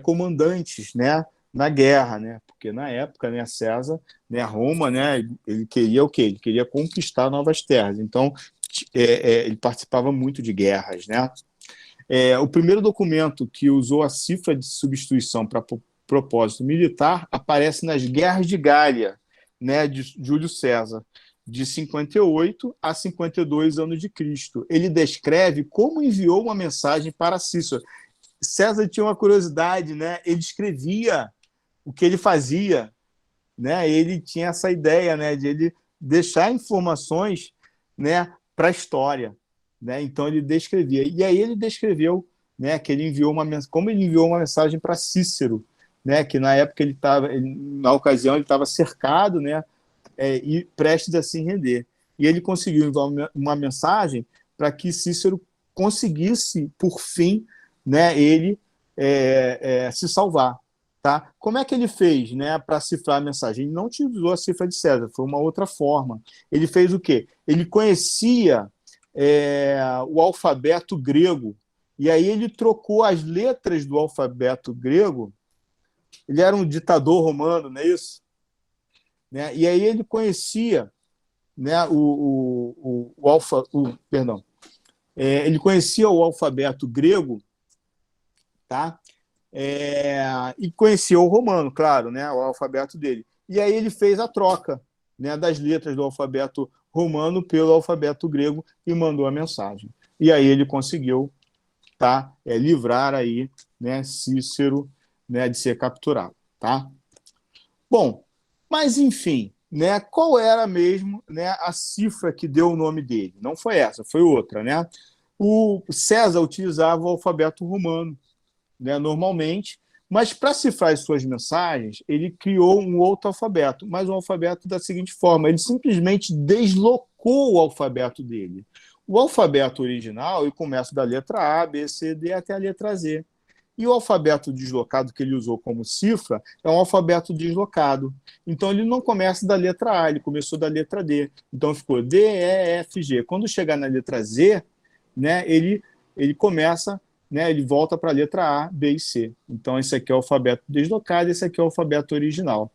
comandantes, né, na guerra, né? Porque na época, né, César, né, Roma, né, ele queria o quê? Ele queria conquistar novas terras. Então, ele participava muito de guerras, né? O primeiro documento que usou a cifra de substituição para propósito militar aparece nas Guerras de Gália, né, de Júlio César, de 58 a 52 anos de Cristo. Ele descreve como enviou uma mensagem para Cícero. César tinha uma curiosidade, né? Ele escrevia o que ele fazia, né? Ele tinha essa ideia, né, de ele deixar informações, né, para a história. Né? Então ele descrevia. E aí ele descreveu, né, que ele enviou como ele enviou uma mensagem para Cícero, né, que na época na ocasião ele estava cercado, né, e prestes a se render. E ele conseguiu enviar uma mensagem para que Cícero conseguisse, por fim, né, ele se salvar. Tá? Como é que ele fez, né, para cifrar a mensagem? Ele não utilizou a cifra de César, foi uma outra forma. Ele fez o quê? Ele conhecia o alfabeto grego, e aí ele trocou as letras do alfabeto grego. Ele era um ditador romano, não é isso? Né? E aí ele conhecia né, perdão, ele conhecia o alfabeto grego, tá? E conhecia o romano, claro, né, o alfabeto dele. E aí ele fez a troca, né, das letras do alfabeto romano pelo alfabeto grego e mandou a mensagem. E aí ele conseguiu, tá, livrar aí, né, Cícero, né, de ser capturado, tá? Bom, mas enfim, né, qual era mesmo, né, a cifra que deu o nome dele? Não foi essa, foi outra, né? O César utilizava o alfabeto romano, né, normalmente, mas para cifrar as suas mensagens, ele criou um outro alfabeto, mas um alfabeto da seguinte forma: ele simplesmente deslocou o alfabeto dele. O alfabeto original ele começa da letra A, B, C, D até a letra Z. E o alfabeto deslocado que ele usou como cifra é um alfabeto deslocado. Então ele não começa da letra A, ele começou da letra D. Então ficou D, E, F, G. Quando chegar na letra Z, né, ele começa, né, ele volta para a letra A, B e C. Então esse aqui é o alfabeto deslocado, esse aqui é o alfabeto original.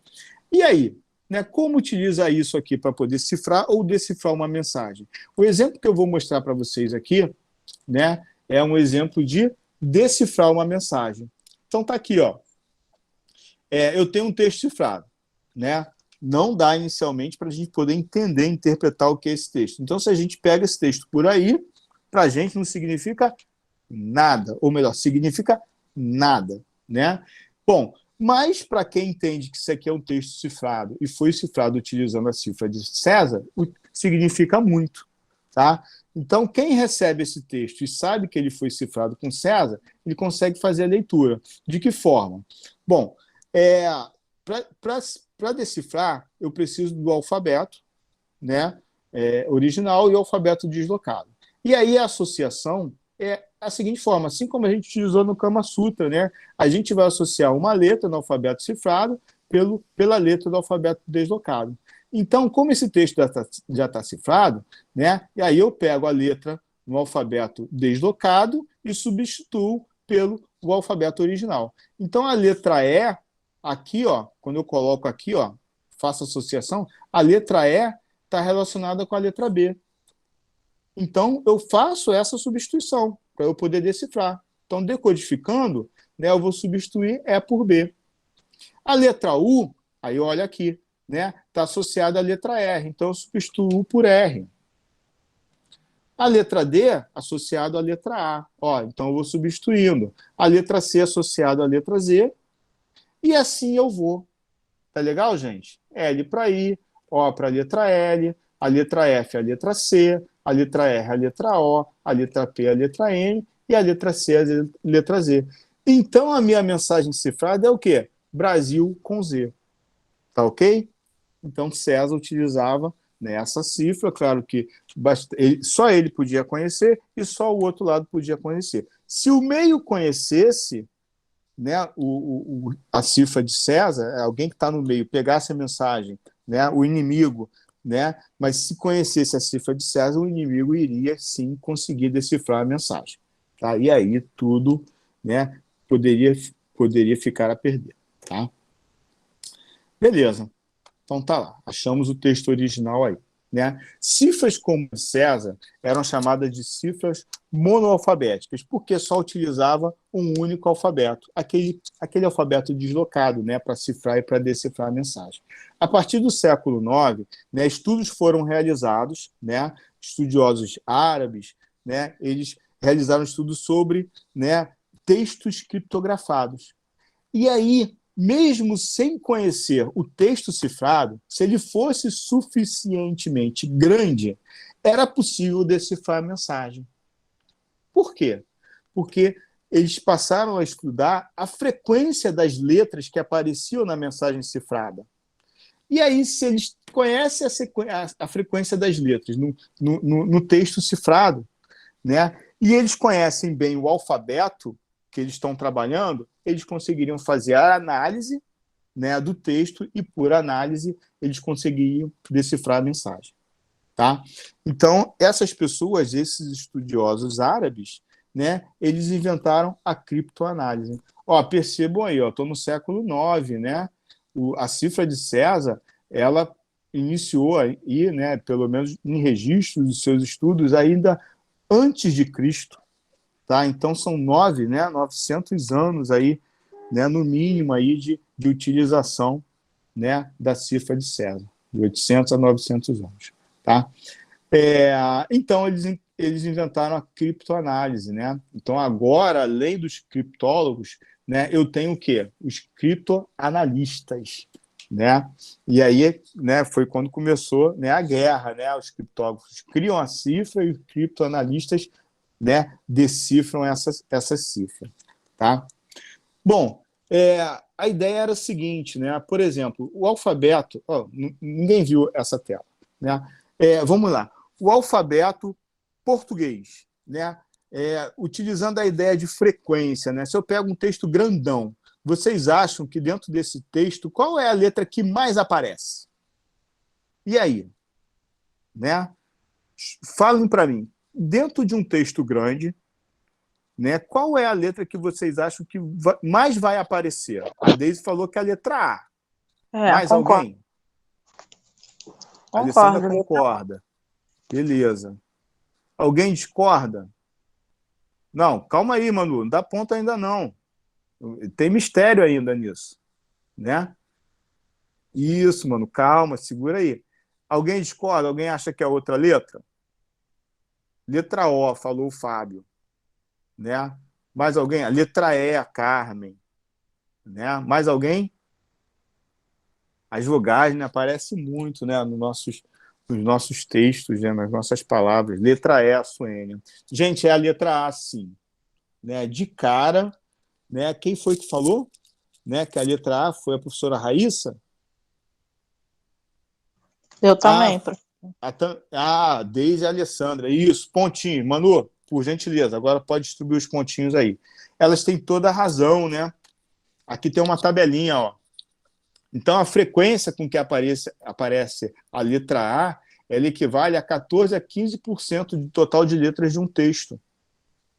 E aí, né, como utiliza isso aqui para poder cifrar ou decifrar uma mensagem? O exemplo que eu vou mostrar para vocês aqui, né, é um exemplo de decifrar uma mensagem. Então tá aqui, ó. Eu tenho um texto cifrado, né? Não dá inicialmente para a gente poder entender, interpretar o que é esse texto. Então, se a gente pega esse texto por aí, para a gente não significa nada, ou melhor, significa nada, né? Bom, mas para quem entende que isso aqui é um texto cifrado e foi cifrado utilizando a cifra de César, significa muito, tá? Então, quem recebe esse texto e sabe que ele foi cifrado com César, ele consegue fazer a leitura. De que forma? Bom, para decifrar, eu preciso do alfabeto, né, original e o alfabeto deslocado. E aí a associação é a seguinte forma: assim como a gente utilizou no Kama Sutra, né, a gente vai associar uma letra no alfabeto cifrado pela letra do alfabeto deslocado. Então, como esse texto já tá cifrado, né, e aí eu pego a letra no alfabeto deslocado e substituo pelo alfabeto original. Então, a letra E, aqui, ó, quando eu coloco aqui, ó, faço associação, a letra E está relacionada com a letra B. Então, eu faço essa substituição para eu poder decifrar. Então, decodificando, né, eu vou substituir E por B. A letra U, aí olha aqui, né, está associada à letra R. Então, eu substituo por R. A letra D, associada à letra A. Ó, então, eu vou substituindo. A letra C, associada à letra Z. E assim eu vou. Tá legal, gente? L para I, O para a letra L, a letra F a letra C, a letra R a letra O, a letra P a letra N e a letra C a letra Z. Então, a minha mensagem cifrada é o quê? Brasil com Z. Tá ok? Então, César utilizava, né, essa cifra, claro que só ele podia conhecer e só o outro lado podia conhecer. Se o meio conhecesse, né, a cifra de César, alguém que está no meio, pegasse a mensagem, né, o inimigo, né, mas se conhecesse a cifra de César, o inimigo iria sim conseguir decifrar a mensagem. Tá? E aí tudo, né, poderia ficar a perder. Tá? Beleza. Então tá lá, achamos o texto original aí. Né? Cifras como César eram chamadas de cifras monoalfabéticas, porque só utilizava um único alfabeto, aquele alfabeto deslocado, né, para cifrar e para decifrar a mensagem. A partir do século IX, né, estudos foram realizados, né, estudiosos árabes, né, eles realizaram estudos sobre, né, textos criptografados. E aí, mesmo sem conhecer o texto cifrado, se ele fosse suficientemente grande, era possível decifrar a mensagem. Por quê? Porque eles passaram a estudar a frequência das letras que apareciam na mensagem cifrada. E aí, se eles conhecem a frequência das letras no texto cifrado, né, e eles conhecem bem o alfabeto que eles estão trabalhando, eles conseguiriam fazer a análise, né, do texto e, por análise, eles conseguiriam decifrar a mensagem. Tá? Então, essas pessoas, esses estudiosos árabes, né, eles inventaram a criptoanálise. Ó, percebam aí, estou no século IX, né? A cifra de César, ela iniciou aí, né, pelo menos em registro dos seus estudos, ainda antes de Cristo, tá? Então são 900 anos aí, né, no mínimo aí de utilização, né, da cifra de César, de 800 a 900 anos, tá? Então eles inventaram a criptoanálise, né? Então agora, além dos criptólogos, né, eu tenho o quê? Os criptoanalistas, né? E aí, né, foi quando começou, né, a guerra, né? Os criptólogos criam a cifra e os criptoanalistas, né, decifram essa cifra, tá? Bom, a ideia era a seguinte, né? Por exemplo, o alfabeto, ninguém viu essa tela, né? Vamos lá, o alfabeto português, né? Utilizando a ideia de frequência, né? Se eu pego um texto grandão, vocês acham que dentro desse texto, qual é a letra que mais aparece? E aí? Né? Falem para mim, dentro de um texto grande, né, qual é a letra que vocês acham que mais vai aparecer? A Deise falou que é a letra A. Mais concordo. alguém? A Alessandra concorda. Beleza. Alguém discorda? Não, calma aí, Manu, não dá ponto ainda não. Tem mistério ainda nisso, né? Isso, mano, calma, segura aí. Alguém discorda? Alguém acha que é outra letra? Letra O, falou o Fábio, né? Mais alguém? A letra E, a Carmen, né? Mais alguém? As vogais, né, aparecem muito, né, nos nossos textos, né, nas nossas palavras. Letra E, a Suênia. Gente, é a letra A, sim. Né? De cara, né, quem foi que falou, né, que a letra A foi a professora Raíssa? Eu também. Deise e a Alessandra. Isso, pontinho. Manu, por gentileza, agora pode distribuir os pontinhos aí. Elas têm toda a razão, né? Aqui tem uma tabelinha, ó. Então, a frequência com que aparece a letra A, ela equivale a 14 a 15% do total de letras de um texto.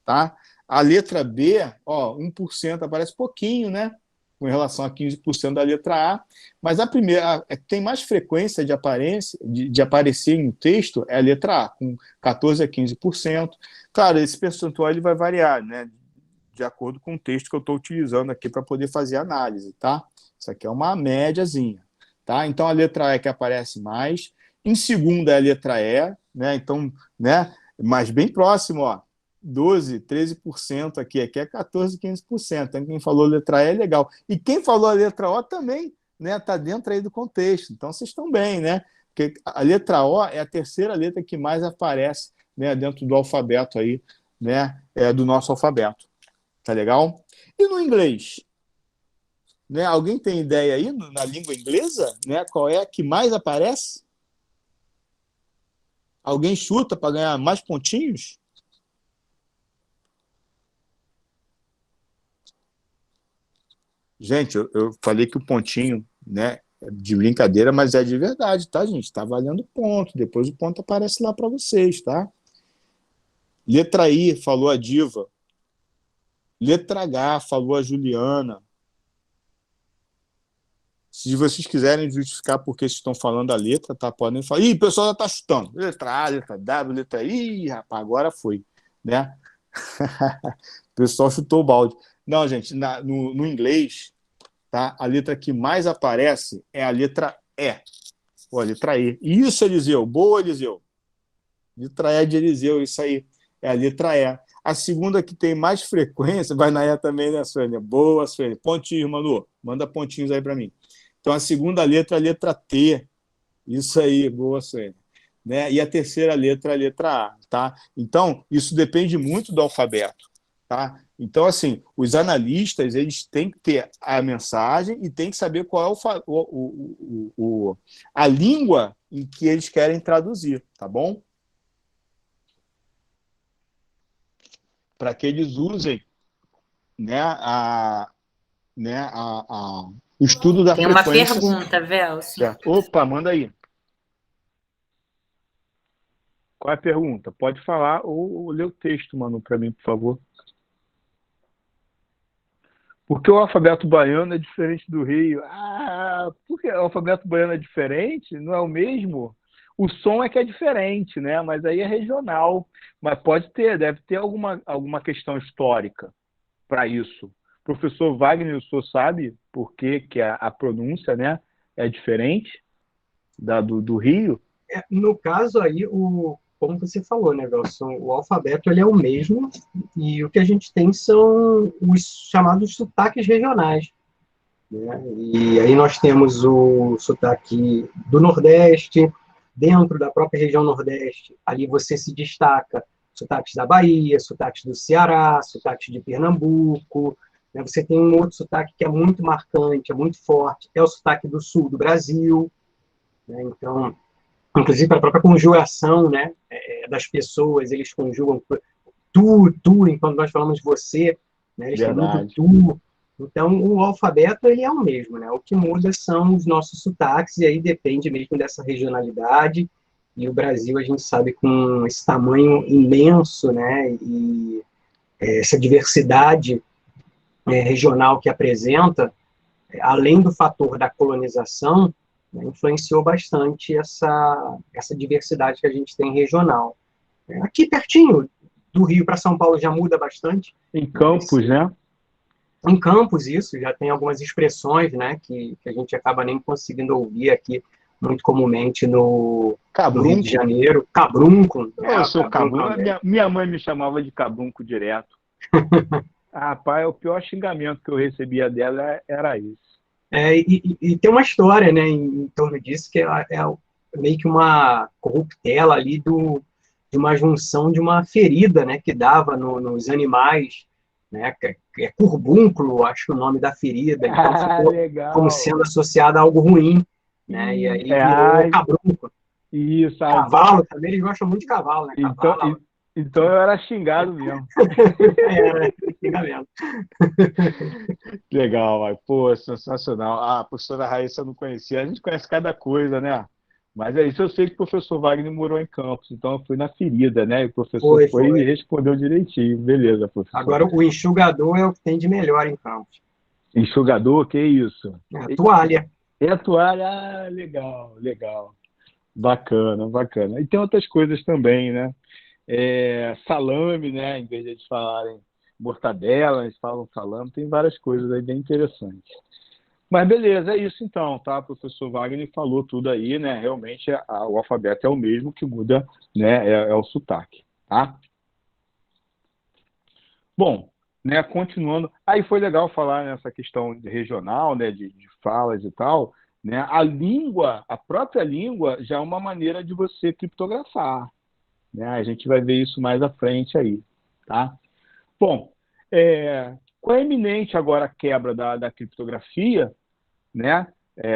Tá? A letra B, 1%, aparece pouquinho, né? Com relação a 15% da letra A, mas a primeira, que tem mais frequência de aparecer em um texto é a letra A, com 14 a 15%. Claro, esse percentual ele vai variar, né? De acordo com o texto que eu estou utilizando aqui para poder fazer a análise, tá? Isso aqui é uma médiazinha, tá? Então, a letra E que aparece mais. Em segunda é a letra E, né? Então, né? Mas bem próximo, ó. 12, 13% aqui é 14, 15%. Então, quem falou letra E é legal. E quem falou a letra O também, né? Tá dentro aí do contexto. Então, vocês estão bem, né? Porque a letra O é a terceira letra que mais aparece, né, dentro do alfabeto aí, né? Do nosso alfabeto. Tá legal? E no inglês? Né? Alguém tem ideia aí na língua inglesa? Né? Qual é a que mais aparece? Alguém chuta para ganhar mais pontinhos? Gente, eu falei que o pontinho, né, é de brincadeira, mas é de verdade, tá, gente? Tá valendo ponto. Depois o ponto aparece lá para vocês, tá? Letra I, falou a Diva. Letra H, falou a Juliana. Se vocês quiserem justificar por que estão falando a letra, tá? Podem falar. Ih, o pessoal já está chutando. Letra A, letra W, letra I. Ih, rapaz, agora foi. Né? O pessoal chutou o balde. Não, gente, no inglês, tá? A letra que mais aparece é a letra E. Pô, a letra E. Isso, Eliseu. Boa, Eliseu. Letra E de Eliseu, isso aí. É a letra E. A segunda que tem mais frequência, vai na E também, né, Suênia? Boa, Suênia. Pontinho, Manu. Manda pontinhos aí para mim. Então, a segunda letra é a letra T. Isso aí, boa, Suênia. Né? E a terceira letra é a letra A. Tá? Então, isso depende muito do alfabeto. Tá? Então, assim, os analistas eles têm que ter a mensagem e têm que saber qual é a língua em que eles querem traduzir. Tá bom? Para que eles usem, né, o estudo da Tem uma frequência. pergunta, Velso. Opa, manda aí. Qual é a pergunta? Pode falar ou ler o texto, Manu, para mim, por favor. Porque o alfabeto baiano é diferente do Rio. Ah, por que o alfabeto baiano é diferente, não é o mesmo. O som é que é diferente, né? Mas aí é regional. Mas deve ter alguma questão histórica para isso. Professor Wagner, o senhor sabe por que a pronúncia, né, é diferente do Rio? No caso aí, como você falou, né, Gelson, o alfabeto ele é o mesmo e o que a gente tem são os chamados sotaques regionais, né? E aí nós temos o sotaque do Nordeste, dentro da própria região Nordeste, ali você se destaca sotaques da Bahia, sotaques do Ceará, sotaques de Pernambuco, né? Você tem um outro sotaque que é muito marcante, é muito forte, é o sotaque do Sul do Brasil, né? Então, inclusive a própria conjugação, né, das pessoas, eles conjugam tu, enquanto nós falamos você, né, eles têm muito Verdade. tu. Então, o alfabeto ele é o mesmo, né? O que muda são os nossos sotaques, e aí depende mesmo dessa regionalidade. E o Brasil, a gente sabe, com esse tamanho imenso, né, e essa diversidade regional que apresenta, além do fator da colonização, né, influenciou bastante essa diversidade que a gente tem regional. Aqui pertinho, do Rio para São Paulo já muda bastante. Em Campos, né? Em Campos, isso, já tem algumas expressões, né, que a gente acaba nem conseguindo ouvir aqui muito comumente no Rio de Janeiro. Cabrunco. Eu sou Cabrunco cabrunco. Minha mãe me chamava de cabrunco direto. Rapaz, o pior xingamento que eu recebia dela era isso. E tem uma história, né, em torno disso, que meio que uma corruptela ali de uma junção de uma ferida, né, que dava nos animais, né, que é curbúnculo, acho que é o nome da ferida, então ficou como sendo associada a algo ruim, né, e aí virou cabrunco. Isso. Cavalo também, eles gostam muito de cavalo, né, Então eu era xingado mesmo. Xingamento. Legal, vai. Pô, sensacional. A professora Raíssa eu não conhecia. A gente conhece cada coisa, né? Mas é isso, eu sei que o professor Wagner morou em Campos, então eu fui na ferida, né? E o professor foi e respondeu direitinho. Beleza, professor. Agora, o enxugador é o que tem de melhor em Campos. Enxugador? Que isso? É a toalha. É a toalha? Ah, legal. Bacana. E tem outras coisas também, né? Salame, né? Em vez de eles falarem mortadela, eles falam salame. Tem várias coisas aí bem interessantes. Mas beleza, é isso então, tá? O professor Wagner falou tudo aí, né? Realmente o alfabeto é o mesmo, que muda, né? É o sotaque, tá? Bom, né? Continuando, aí foi legal falar nessa questão regional, né? De falas e tal, né? A própria língua já é uma maneira de você criptografar, né? A gente vai ver isso mais à frente aí, tá? Bom, com a eminente agora quebra da criptografia, né,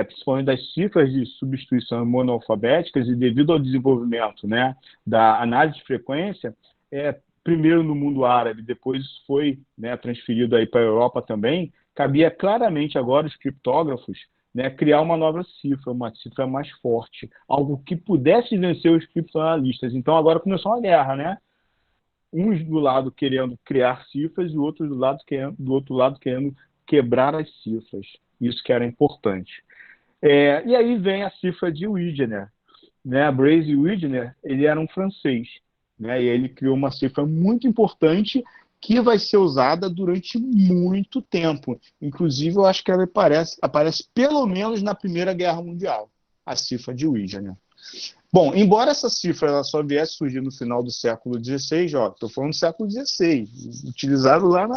principalmente das cifras de substituição monoalfabéticas e devido ao desenvolvimento, né, da análise de frequência, primeiro no mundo árabe, depois isso foi, né, transferido aí para a Europa também, cabia claramente agora os criptógrafos, né, criar uma nova cifra, uma cifra mais forte, algo que pudesse vencer os criptoanalistas. Então agora começou uma guerra, né? Uns do lado querendo criar cifras e outros do outro lado querendo quebrar as cifras. Isso que era importante. E aí vem a cifra de Widgener, né? Blaise Widgener, ele era um francês, né? E ele criou uma cifra muito importante que vai ser usada durante muito tempo. Inclusive, eu acho que ela aparece pelo menos na Primeira Guerra Mundial, a cifra de Widgener. Bom, embora essa cifra ela só viesse surgir no final do século XVI, estou falando do século XVI, utilizado lá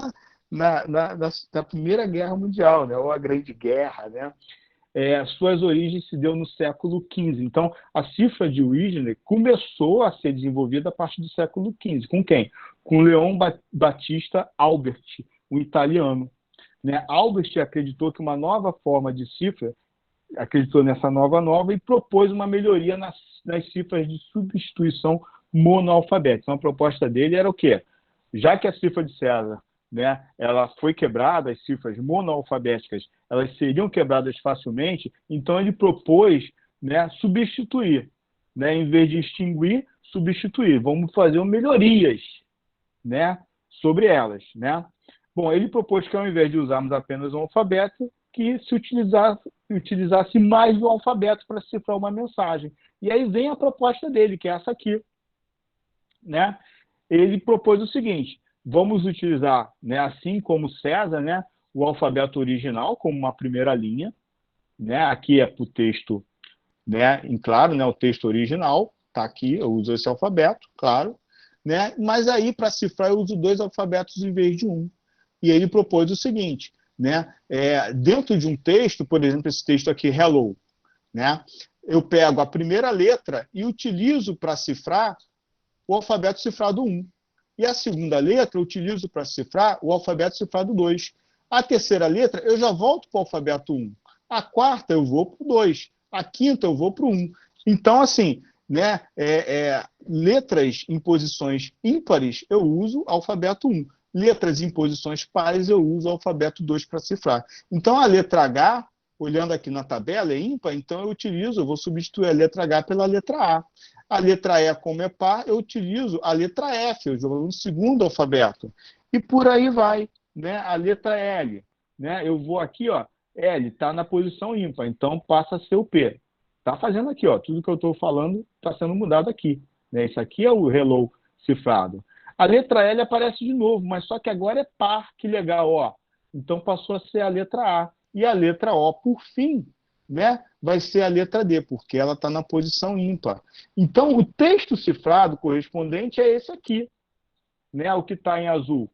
na Primeira Guerra Mundial, né, ou a Grande Guerra, né? Suas origens se deu no século XV. Então, a cifra de Widgener começou a ser desenvolvida a partir do século XV. Com quem? Com Leon Battista Alberti, o italiano. Né? Alberti acreditou que uma nova forma de cifra, acreditou nessa nova e propôs uma melhoria nas cifras de substituição monoalfabética. Então, a proposta dele era o quê? Já que a cifra de César, né, ela foi quebrada, as cifras monoalfabéticas elas seriam quebradas facilmente, então ele propôs, né, substituir, né, em vez de extinguir, substituir. Vamos fazer melhorias, né, sobre elas. Né? Bom, ele propôs que ao invés de usarmos apenas um alfabeto, que se utilizasse utilizasse mais do alfabeto para cifrar uma mensagem. E aí vem a proposta dele, que é essa aqui, né? Ele propôs o seguinte: vamos utilizar, né, assim como César, né, o alfabeto original como uma primeira linha, né? Aqui é para o texto, né, em claro, né, o texto original está aqui, eu uso esse alfabeto, claro, né? Mas aí para cifrar eu uso 2 alfabetos em vez de um. E ele propôs o seguinte, né? Dentro de um texto, por exemplo, esse texto aqui, hello, né? Eu pego a primeira letra e utilizo para cifrar o alfabeto cifrado 1. E a segunda letra eu utilizo para cifrar o alfabeto cifrado 2. A terceira letra eu já volto para o alfabeto 1. A quarta eu vou para o 2. A quinta eu vou para o 1. Então, assim, né, letras em posições ímpares eu uso alfabeto 1. Letras em posições pares eu uso o alfabeto 2 para cifrar. Então, a letra H, olhando aqui na tabela, é ímpar, então eu vou substituir a letra H pela letra A. A letra E, como é par, eu utilizo a letra F, eu jogo no segundo alfabeto. E por aí vai, né? A letra L, né? Eu vou aqui, ó, L está na posição ímpar, então passa a ser o P. Está fazendo aqui, ó, tudo que eu estou falando está sendo mudado aqui, né? Isso aqui é o hello cifrado. A letra L aparece de novo, mas só que agora é par, que legal, ó. Então passou a ser a letra A. E a letra O, por fim, né, vai ser a letra D, porque ela está na posição ímpar. Então, o texto cifrado correspondente é esse aqui, né, o que está em azul,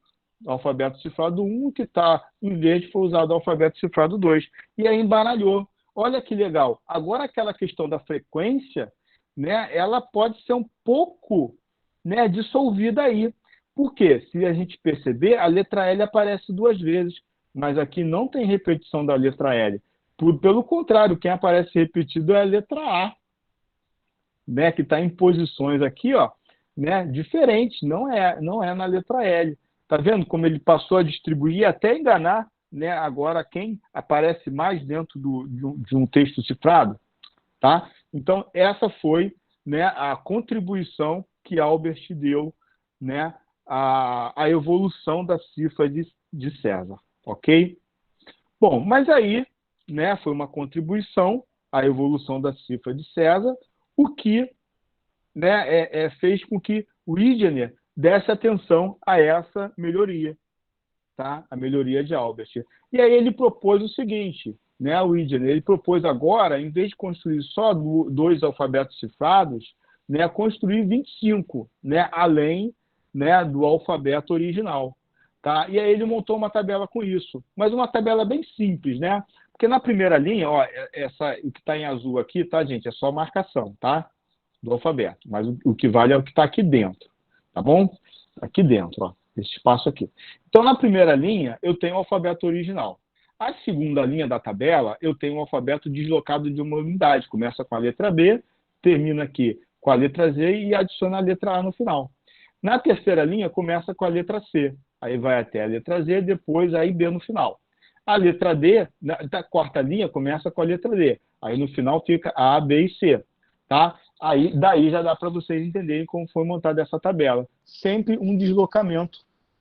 o alfabeto cifrado 1, o que está em verde foi usado o alfabeto cifrado 2. E aí embaralhou. Olha que legal. Agora, aquela questão da frequência, né, ela pode ser um pouco, né, dissolvida aí. Por quê? Se a gente perceber, a letra L aparece 2 vezes, mas aqui não tem repetição da letra L. Pelo contrário, quem aparece repetido é a letra A, né, que está em posições aqui, ó, né, diferentes, não é na letra L. Tá vendo como ele passou a distribuir até enganar, né, agora quem aparece mais dentro de um texto cifrado? Tá? Então, essa foi, né, a contribuição que Albert deu, né, à evolução da cifra de César. Ok? Bom, mas aí, né, foi uma contribuição à evolução da cifra de César, o que, né, fez com que o Widner desse atenção a essa melhoria, tá? A melhoria de Albert. E aí ele propôs o seguinte, né, o Widner, ele propôs agora, em vez de construir só 2 alfabetos cifrados, né, construir 25, né, além, né, do alfabeto original. Tá? E aí ele montou uma tabela com isso, mas uma tabela bem simples, né? Porque na primeira linha, ó, o que está em azul aqui, tá, gente? É só marcação, tá? Do alfabeto, mas o que vale é o que está aqui dentro, tá bom? Aqui dentro, ó, esse espaço aqui. Então, na primeira linha, eu tenho o alfabeto original. A segunda linha da tabela, eu tenho um alfabeto deslocado de uma unidade. Começa com a letra B, termina aqui com a letra Z e adiciona a letra A no final. Na terceira linha, começa com a letra C. Aí vai até a letra Z, depois a B no final. A letra D, da quarta linha, começa com a letra D. Aí no final fica A, B e C. Tá? Aí, daí já dá para vocês entenderem como foi montada essa tabela. Sempre um deslocamento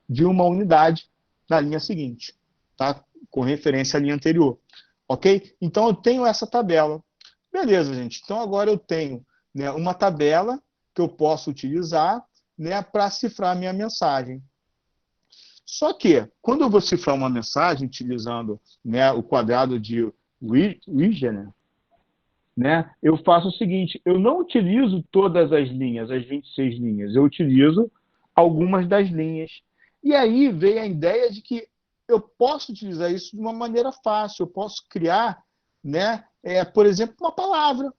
de uma unidade na linha seguinte, tá? Com referência à linha anterior. Ok? Então eu tenho essa tabela. Beleza, gente. Então agora eu tenho, né, uma tabela que eu posso utilizar, né, para cifrar a minha mensagem. Só que, quando eu vou cifrar uma mensagem utilizando, né, o quadrado de Widner, né, eu faço o seguinte, eu não utilizo todas as linhas, as 26 linhas, eu utilizo algumas das linhas. E aí veio a ideia de que eu posso utilizar isso de uma maneira fácil, eu posso criar, né, por exemplo, uma palavra,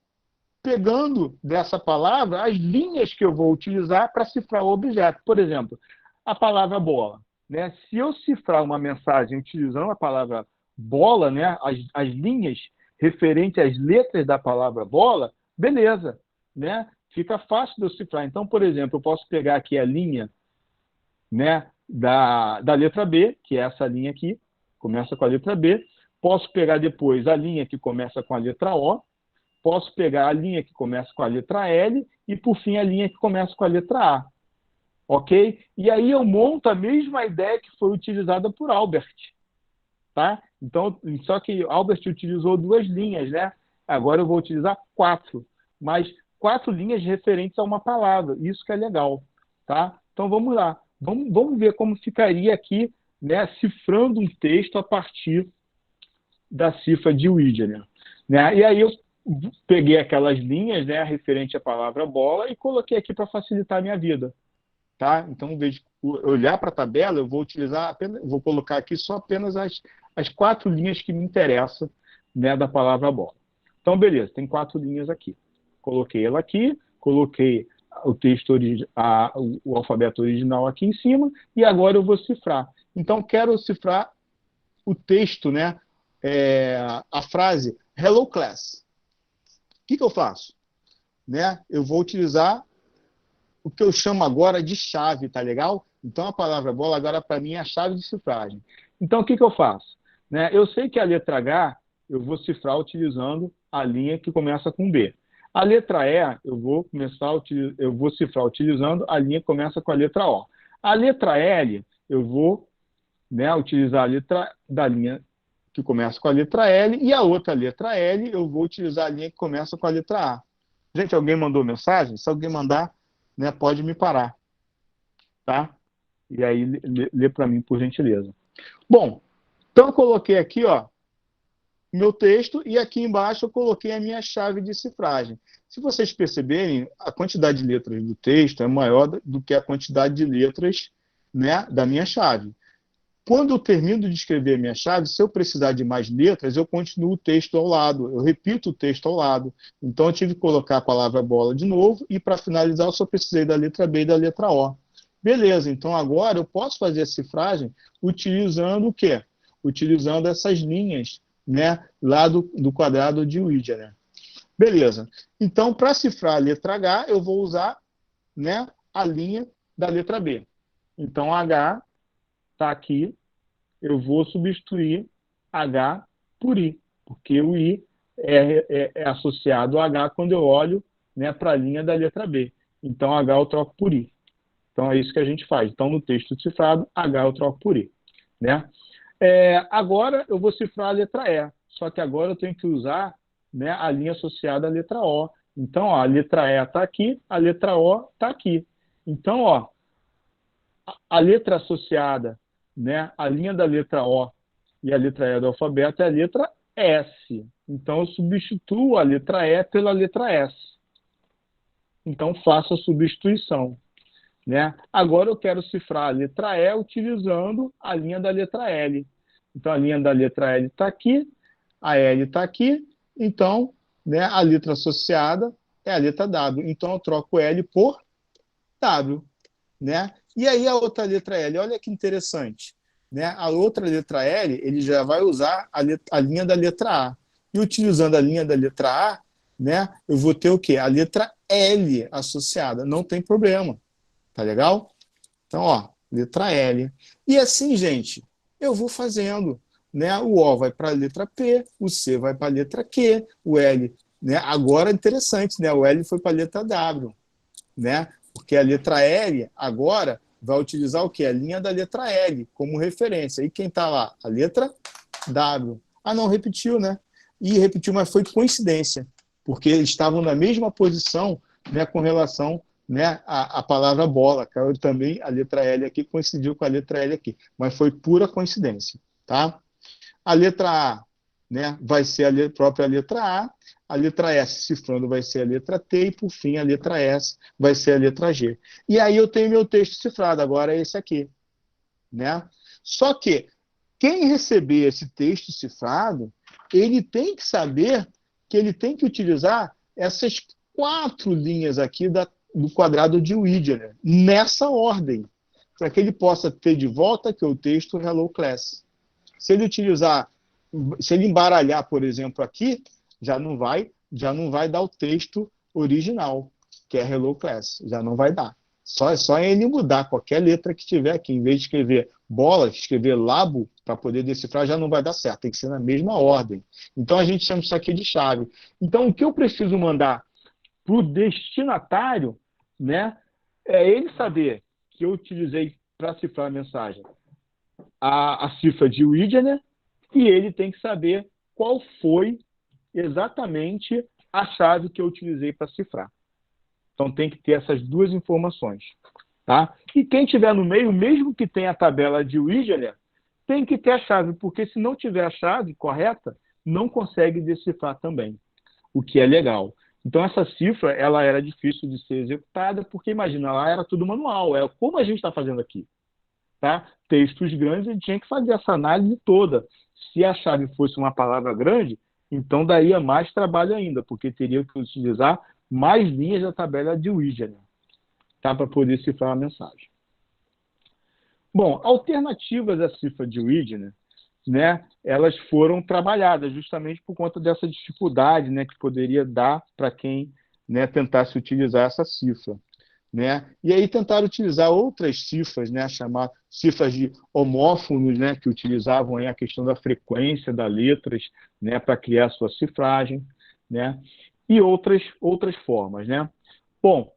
pegando dessa palavra as linhas que eu vou utilizar para cifrar o objeto. Por exemplo, a palavra bola. Né? Se eu cifrar uma mensagem utilizando a palavra bola, né, as linhas referentes às letras da palavra bola, beleza, né? Fica fácil de eu cifrar. Então, por exemplo, eu posso pegar aqui a linha, né, da letra B, que é essa linha aqui, começa com a letra B. Posso pegar depois a linha que começa com a letra O, posso pegar a linha que começa com a letra L e, por fim, a linha que começa com a letra A. Ok? E aí eu monto a mesma ideia que foi utilizada por Albert. Tá? Então, só que Albert utilizou 2 linhas, né? Agora eu vou utilizar 4, mas 4 linhas referentes a uma palavra. Isso que é legal, tá? Então vamos lá. Vamos ver como ficaria aqui, né, cifrando um texto a partir da cifra de Widgener, né? E aí eu peguei aquelas linhas, né, referente à palavra bola e coloquei aqui para facilitar a minha vida, tá? Então, em vez de olhar para a tabela, eu vou utilizar vou colocar aqui só apenas as 4 linhas que me interessam, né, da palavra bola. Então, beleza, tem 4 linhas aqui. Coloquei ela aqui, coloquei o texto o alfabeto original aqui em cima, e agora eu vou cifrar. Então, quero cifrar o texto, né? A frase Hello Class. O que eu faço? Né? Eu vou utilizar o que eu chamo agora de chave, tá legal? Então, a palavra bola agora para mim é a chave de cifragem. Então, o que eu faço? Né? Eu sei que a letra H eu vou cifrar utilizando a linha que começa com B. A letra E eu vou cifrar utilizando a linha que começa com a letra O. A letra L eu vou, né, utilizar a letra da linha que começa com a letra L, e a outra letra L eu vou utilizar a linha que começa com a letra A. Gente, alguém mandou mensagem? Se alguém mandar, né, pode me parar, tá? E aí lê para mim, por gentileza. Bom, então eu coloquei aqui, ó, meu texto, e aqui embaixo eu coloquei a minha chave de cifragem. Se vocês perceberem, a quantidade de letras do texto é maior do que a quantidade de letras, né, da minha chave. Quando eu termino de escrever a minha chave, se eu precisar de mais letras, eu continuo o texto ao lado, eu repito o texto ao lado. Então eu tive que colocar a palavra bola de novo, e para finalizar eu só precisei da letra B e da letra O. Beleza, então agora eu posso fazer a cifragem utilizando o quê? Utilizando essas linhas, né, lá do quadrado de Widgener. Beleza. Então, para cifrar a letra H, eu vou usar, né, a linha da letra B. Então, H está aqui, eu vou substituir H por I, porque o I é associado a H quando eu olho, né, para a linha da letra B. Então, H eu troco por I. Então, é isso que a gente faz. Então, no texto cifrado, H eu troco por I, né? Agora, eu vou cifrar a letra E. Só que agora eu tenho que usar, né, a linha associada à letra O. Então, ó, a letra E está aqui, a letra O está aqui. Então, ó, a letra associada, né, a linha da letra O e a letra E do alfabeto é a letra S. Então, eu substituo a letra E pela letra S. Então, faço a substituição, né? Agora eu quero cifrar a letra E utilizando a linha da letra L. Então, a linha da letra L está aqui, a L está aqui, então, né, a letra associada é a letra W. Então, eu troco L por W, né? E aí a outra letra L, olha que interessante, né? A outra letra L, ele já vai usar a linha da letra A. E utilizando a linha da letra A, né, eu vou ter o quê? A letra L associada. Não tem problema. Tá legal? Então, ó, letra L. E assim, gente, eu vou fazendo, né? O O vai para a letra P, o C vai para a letra Q, o L, né? Agora é interessante, né? O L foi para a letra W, né? Porque a letra L agora vai utilizar o quê? A linha da letra L como referência. E quem está lá? A letra W. Ah, não, repetiu, né? E repetiu, mas foi coincidência, porque eles estavam na mesma posição, né, com relação, né, a palavra bola. Caiu também a letra L aqui, coincidiu com a letra L aqui, mas foi pura coincidência, tá? A letra A, né, vai ser a própria letra A letra S cifrando vai ser a letra T, e por fim a letra S vai ser a letra G. E aí eu tenho meu texto cifrado, agora é esse aqui, né? Só que quem receber esse texto cifrado, ele tem que saber que ele tem que utilizar essas 4 linhas aqui do quadrado de Widgener, nessa ordem, para que ele possa ter de volta aqui o texto Hello Class. Se ele embaralhar, por exemplo, aqui, já não vai dar o texto original, que é Hello Class, já não vai dar. É só ele mudar qualquer letra que tiver aqui, em vez de escrever bola, escrever labo, para poder decifrar, já não vai dar certo, tem que ser na mesma ordem. Então a gente chama isso aqui de chave. Então o que eu preciso mandar para o destinatário, né, é ele saber que eu utilizei para cifrar a mensagem a cifra de Widgener, e ele tem que saber qual foi exatamente a chave que eu utilizei para cifrar. Então tem que ter essas duas informações. Tá? E quem tiver no meio, mesmo que tenha a tabela de Wigner, tem que ter a chave, porque se não tiver a chave correta, não consegue decifrar também, o que é legal. Então essa cifra ela era difícil de ser executada, porque imagina, lá era tudo manual, é como a gente está fazendo aqui. Tá? Textos grandes, a gente tinha que fazer essa análise toda. Se a chave fosse uma palavra grande, então daria mais trabalho ainda, porque teria que utilizar mais linhas da tabela de Wigner, tá? Para poder cifrar a mensagem. Bom, alternativas à cifra de Wigner, né, elas foram trabalhadas justamente por conta dessa dificuldade, né, que poderia dar para quem, né, tentasse utilizar essa cifra. Né? E aí tentaram utilizar outras cifras, né, chamar cifras de homófonos, né, que utilizavam aí a questão da frequência das letras, né, para criar a sua cifragem, né, e outras formas. Né? Bom,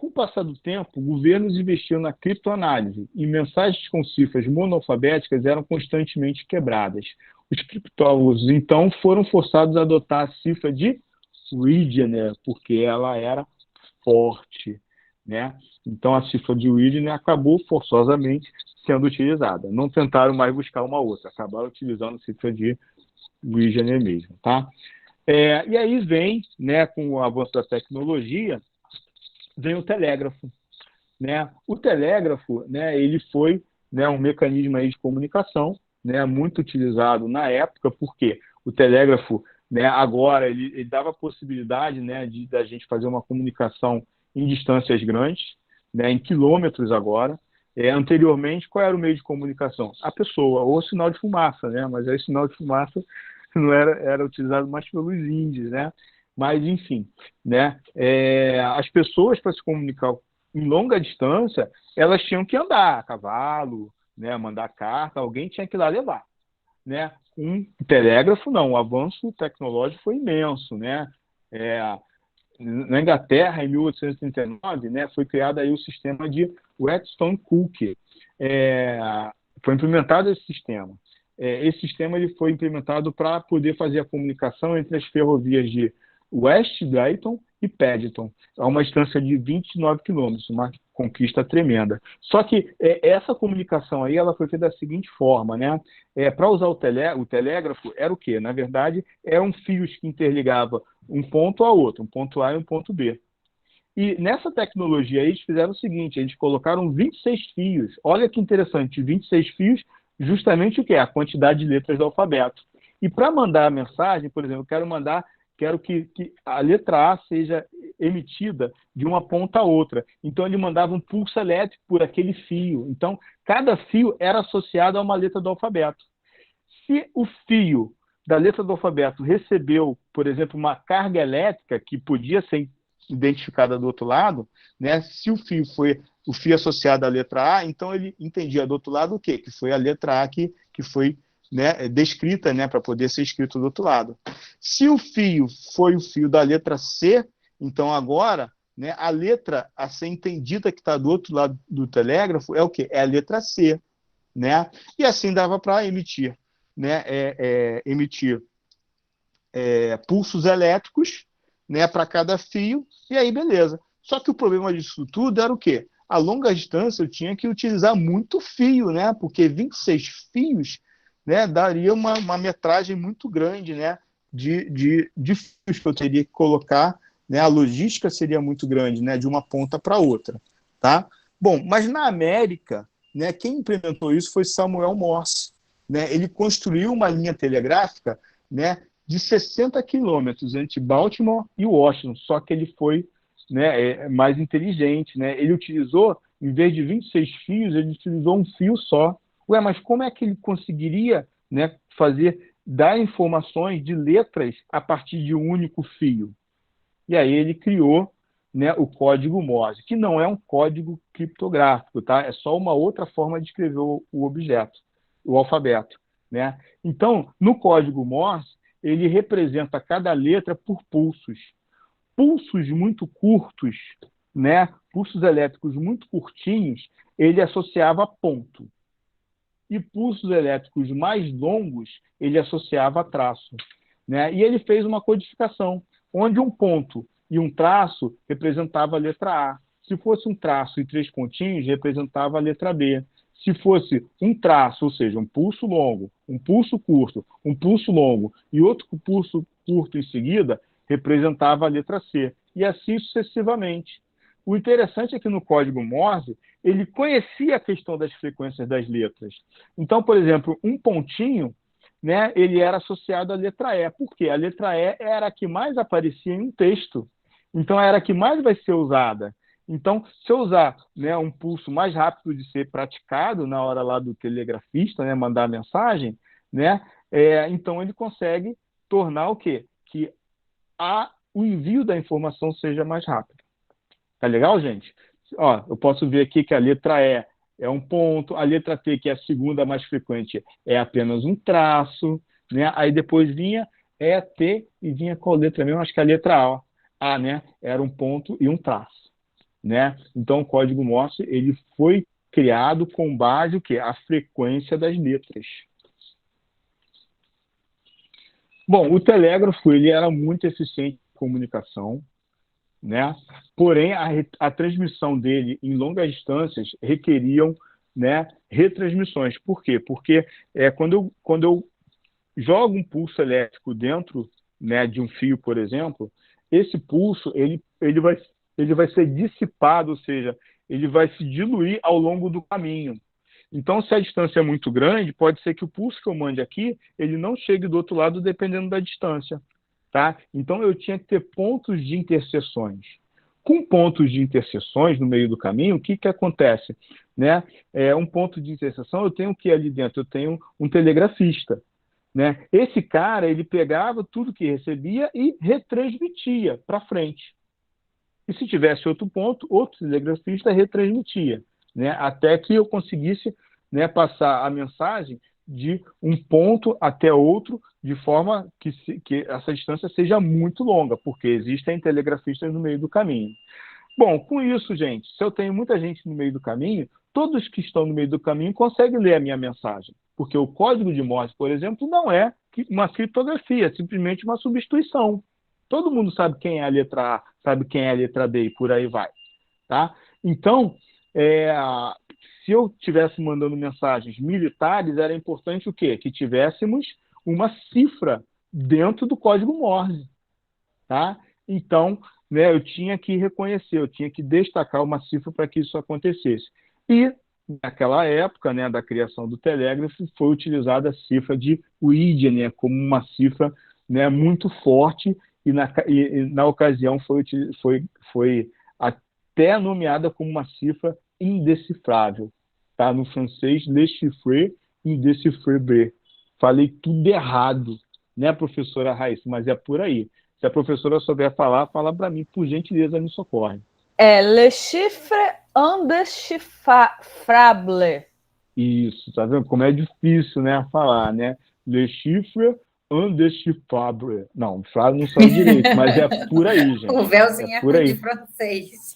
com o passar do tempo, governos investiam na criptoanálise e mensagens com cifras monoalfabéticas eram constantemente quebradas. Os criptólogos, então, foram forçados a adotar a cifra de Wigner, porque ela era forte. Né? Então, a cifra de Wigner acabou forçosamente sendo utilizada. Não tentaram mais buscar uma outra, acabaram utilizando a cifra de Wigner mesmo. Tá? E aí vem, né, com o avanço da tecnologia, vem o telégrafo. Né? O telégrafo, né, ele foi, né, um mecanismo aí de comunicação, né, muito utilizado na época, porque o telégrafo, né, agora, ele dava a possibilidade, né, da gente fazer uma comunicação em distâncias grandes, né, em quilômetros agora. Anteriormente, qual era o meio de comunicação? A pessoa, ou o sinal de fumaça, né? Mas aí o sinal de fumaça não era utilizado mais pelos índios, né? Mas, enfim, né? As pessoas, para se comunicar em longa distância, elas tinham que andar a cavalo, né? Mandar carta, alguém tinha que ir lá levar. Né? Um telégrafo, não. O avanço tecnológico foi imenso, né? Na Inglaterra, em 1839, né, foi criado aí o sistema de Wheatstone Cook. Foi implementado esse sistema. Esse sistema ele foi implementado para poder fazer a comunicação entre as ferrovias de West Drayton e Paddington, a uma distância de 29 quilômetros, uma conquista tremenda. Só que essa comunicação aí ela foi feita da seguinte forma, né? Para usar o telégrafo, era o quê? Na verdade, eram fios que interligavam um ponto a outro, um ponto A e um ponto B. E nessa tecnologia aí, eles fizeram o seguinte, eles colocaram 26 fios. Olha que interessante, 26 fios, justamente o que? A quantidade de letras do alfabeto. E para mandar a mensagem, por exemplo, quero que a letra A seja emitida de uma ponta a outra. Então, ele mandava um pulso elétrico por aquele fio. Então, cada fio era associado a uma letra do alfabeto. Se o fio da letra do alfabeto recebeu, por exemplo, uma carga elétrica que podia ser identificada do outro lado, né? Se o fio foi o fio associado à letra A, então ele entendia do outro lado o quê? Que foi a letra A que foi, né, descrita, né, para poder ser escrito do outro lado. Se o fio foi o fio da letra C, então agora, né, a letra a ser entendida que está do outro lado do telégrafo é o quê? É a letra C. Né? E assim dava para emitir, né, pulsos elétricos, né, para cada fio, e aí beleza. Só que o problema disso tudo era o quê? A longa distância eu tinha que utilizar muito fio, né, porque 26 fios, né, daria uma metragem muito grande, né, de fios que eu teria que colocar, né, a logística seria muito grande, né, de uma ponta para outra. Tá? Bom, mas na América, né, quem implementou isso foi Samuel Morse. Né? Ele construiu uma linha telegráfica, né, de 60 quilômetros entre Baltimore e Washington, só que ele foi, né, mais inteligente. Né? Ele utilizou, em vez de 26 fios, ele utilizou um fio só. Ué, mas como é que ele conseguiria, né, dar informações de letras a partir de um único fio? E aí ele criou, né, o código Morse, que não é um código criptográfico, tá? É só uma outra forma de escrever o objeto, o alfabeto. Né? Então, no código Morse, ele representa cada letra por pulsos. Pulsos muito curtos, né, pulsos elétricos muito curtinhos, ele associava a ponto. e pulsos elétricos mais longos ele associava a traço, né? E ele fez uma codificação, onde um ponto e um traço representava a letra A. Se fosse um traço e 3 pontinhos, representava a letra B. Se fosse um traço, ou seja, um pulso longo, um pulso curto, um pulso longo e outro pulso curto em seguida, representava a letra C. E assim sucessivamente. O interessante é que no código Morse, ele conhecia a questão das frequências das letras. Então, por exemplo, um pontinho, né, ele era associado à letra E. Por quê? A letra E era a que mais aparecia em um texto. Então, era a que mais vai ser usada. Então, se eu usar, né, um pulso mais rápido de ser praticado na hora lá do telegrafista, né, mandar a mensagem, né, então ele consegue tornar o quê? Que o envio da informação seja mais rápido. Tá legal, gente? Ó, eu posso ver aqui que a letra E é um ponto, a letra T, que é a segunda mais frequente, é apenas um traço, né? Aí depois vinha E, T, e vinha qual letra mesmo? Acho que a letra A, ó. A, né? Era um ponto e um traço. Né? Então, o código Morse ele foi criado com base o quê? A frequência das letras. Bom, o telégrafo ele era muito eficiente em comunicação, né? Porém, a transmissão dele em longas distâncias requeriam, né, retransmissões. Por quê? Porque quando eu jogo um pulso elétrico dentro, né, de um fio, por exemplo, esse pulso ele vai ser dissipado, ou seja, ele vai se diluir ao longo do caminho. Então, se a distância é muito grande, pode ser que o pulso que eu mande aqui, ele não chegue do outro lado, dependendo da distância. Tá? Então, eu tinha que ter pontos de interseções. Com pontos de interseções no meio do caminho, o que acontece? Né? Um ponto de interseção, eu tenho o que ali dentro? Eu tenho um telegrafista. Né? Esse cara, ele pegava tudo que recebia e retransmitia para frente. E se tivesse outro ponto, outro telegrafista retransmitia, né? Até que eu conseguisse, né, passar a mensagem de um ponto até outro, de forma que essa distância seja muito longa, porque existem telegrafistas no meio do caminho. Bom, com isso, gente, se eu tenho muita gente no meio do caminho, todos que estão no meio do caminho conseguem ler a minha mensagem, porque o código de Morse, por exemplo, não é uma criptografia, é simplesmente uma substituição. Todo mundo sabe quem é a letra A, sabe quem é a letra B e por aí vai. Tá? Então, se eu estivesse mandando mensagens militares, era importante o quê? Que tivéssemos uma cifra dentro do código Morse. Tá? Então, né, eu tinha que reconhecer, eu tinha que destacar uma cifra para que isso acontecesse. E, naquela época, né, da criação do telégrafo, foi utilizada a cifra de Wigner como uma cifra, né, muito forte, e na ocasião foi até nomeada como uma cifra indecifrável. Tá? No francês, le chiffre indéchiffrable. Falei tudo errado, né, professora Raíssa? Mas é por aí. Se a professora souber falar, fala para mim, por gentileza, me socorre. Le chiffre indéchiffrable. Isso, tá vendo? Como é difícil, né, falar, né? Le chiffre indéchiffrable. Não, falo não só direito, mas é por aí, gente. O véuzinho é por aí. De francês.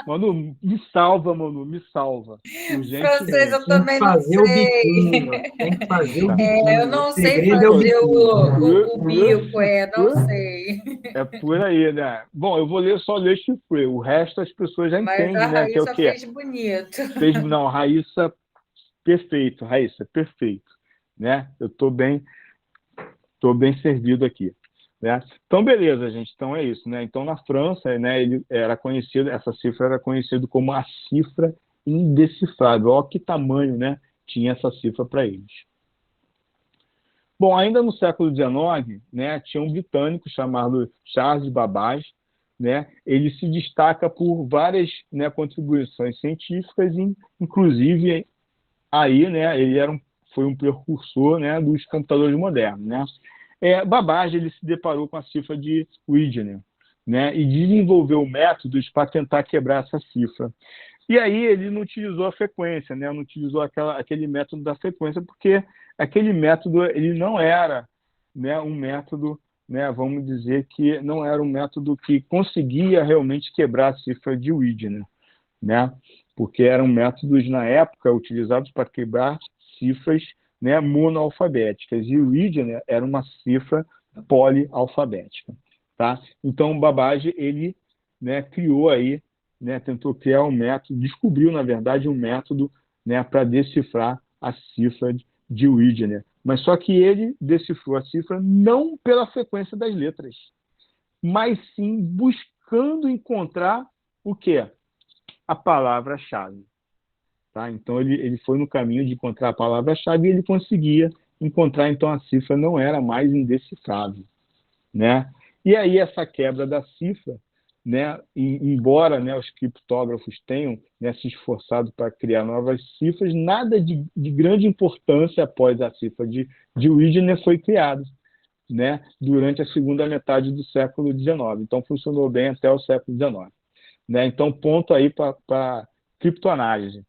Manu, me salva, Manu, me salva. Francês eu também não sei. Tem que fazer o biquinho. Eu não sei fazer o bico, não sei. É por aí, né? Bom, eu vou ler só Le Chiffre, o resto as pessoas já entendem, né? Que é o quê? Fez bonito. Não, Raíssa, perfeito, né? Eu estou bem servido aqui. Né? Então, beleza, gente. Então é isso, né? Então, na França, né, essa cifra era conhecida como a cifra indecifrável. Olha que tamanho, né, tinha essa cifra para eles. Bom, ainda no século XIX, né, tinha um britânico chamado Charles Babbage, né? Ele se destaca por várias, né, contribuições científicas, inclusive aí, né, ele foi um precursor, né, dos computadores modernos, né? Babbage ele se deparou com a cifra de Wigner, né, e desenvolveu métodos para tentar quebrar essa cifra. E aí ele não utilizou a frequência, né, não utilizou aquele método da frequência, porque aquele método ele não era, né, um método, né, vamos dizer que não era um método que conseguia realmente quebrar a cifra de Wigner, né, porque eram métodos na época utilizados para quebrar cifras, né, monoalfabéticas, e o Widgener era uma cifra polialfabética. Tá? Então, o Babbage, ele, né, criou aí, né, tentou criar um método, descobriu, na verdade, um método, né, para decifrar a cifra de Widgener. Mas só que ele decifrou a cifra não pela frequência das letras, mas sim buscando encontrar o quê? A palavra-chave. Tá? Então, ele foi no caminho de encontrar a palavra-chave e ele conseguia encontrar, então a cifra não era mais indecifrável. Né? E aí essa quebra da cifra, né, embora, né, os criptógrafos tenham, né, se esforçado para criar novas cifras, nada de grande importância após a cifra de Widgener foi criado, né, durante a segunda metade do século XIX. Então funcionou bem até o século XIX. Né? Então, ponto aí para criptoanálise.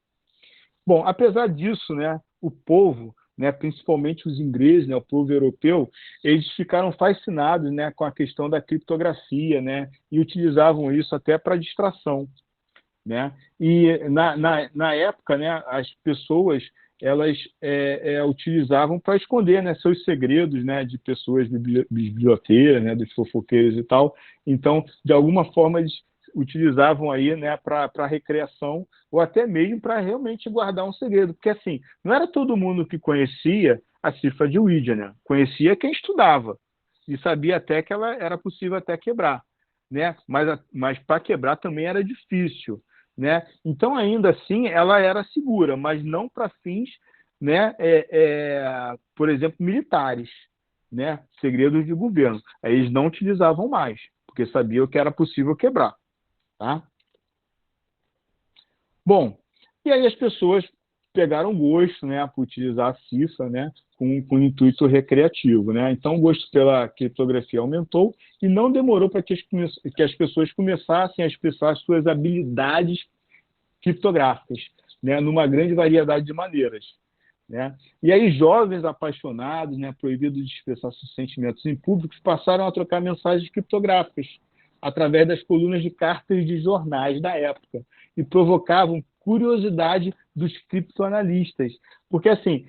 Bom, apesar disso, né, o povo, né, principalmente os ingleses, né, o povo europeu, eles ficaram fascinados, né, com a questão da criptografia, né, e utilizavam isso até para distração. Né? E na época, né, as pessoas elas utilizavam para esconder, né, seus segredos, né, de pessoas biblioteiras, né, dos fofoqueiros e tal. Então, de alguma forma, eles utilizavam aí, né, para recreação ou até mesmo para realmente guardar um segredo, porque assim não era todo mundo que conhecia a cifra de Widgener, conhecia quem estudava e sabia até que ela era possível até quebrar, né? Mas para quebrar também era difícil, né? Então ainda assim ela era segura, mas não para fins, né? Por exemplo, militares, né? Segredos de governo, aí eles não utilizavam mais porque sabiam que era possível quebrar. Tá? Bom, e aí as pessoas pegaram gosto, né, por utilizar a cifra, né, com intuito recreativo. Né? Então o gosto pela criptografia aumentou e não demorou para que as pessoas começassem a expressar suas habilidades criptográficas, né, numa grande variedade de maneiras. Né? E aí jovens apaixonados, né, proibidos de expressar seus sentimentos em público, passaram a trocar mensagens criptográficas através das colunas de cartas de jornais da época e provocavam curiosidade dos criptoanalistas. Porque, assim,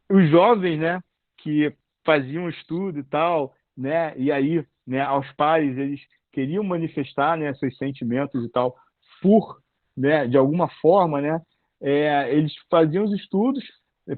os jovens, né, que faziam estudo e tal, né, e aí, né, aos pares, eles queriam manifestar, né, seus sentimentos e tal por, né, de alguma forma, né, eles faziam os estudos,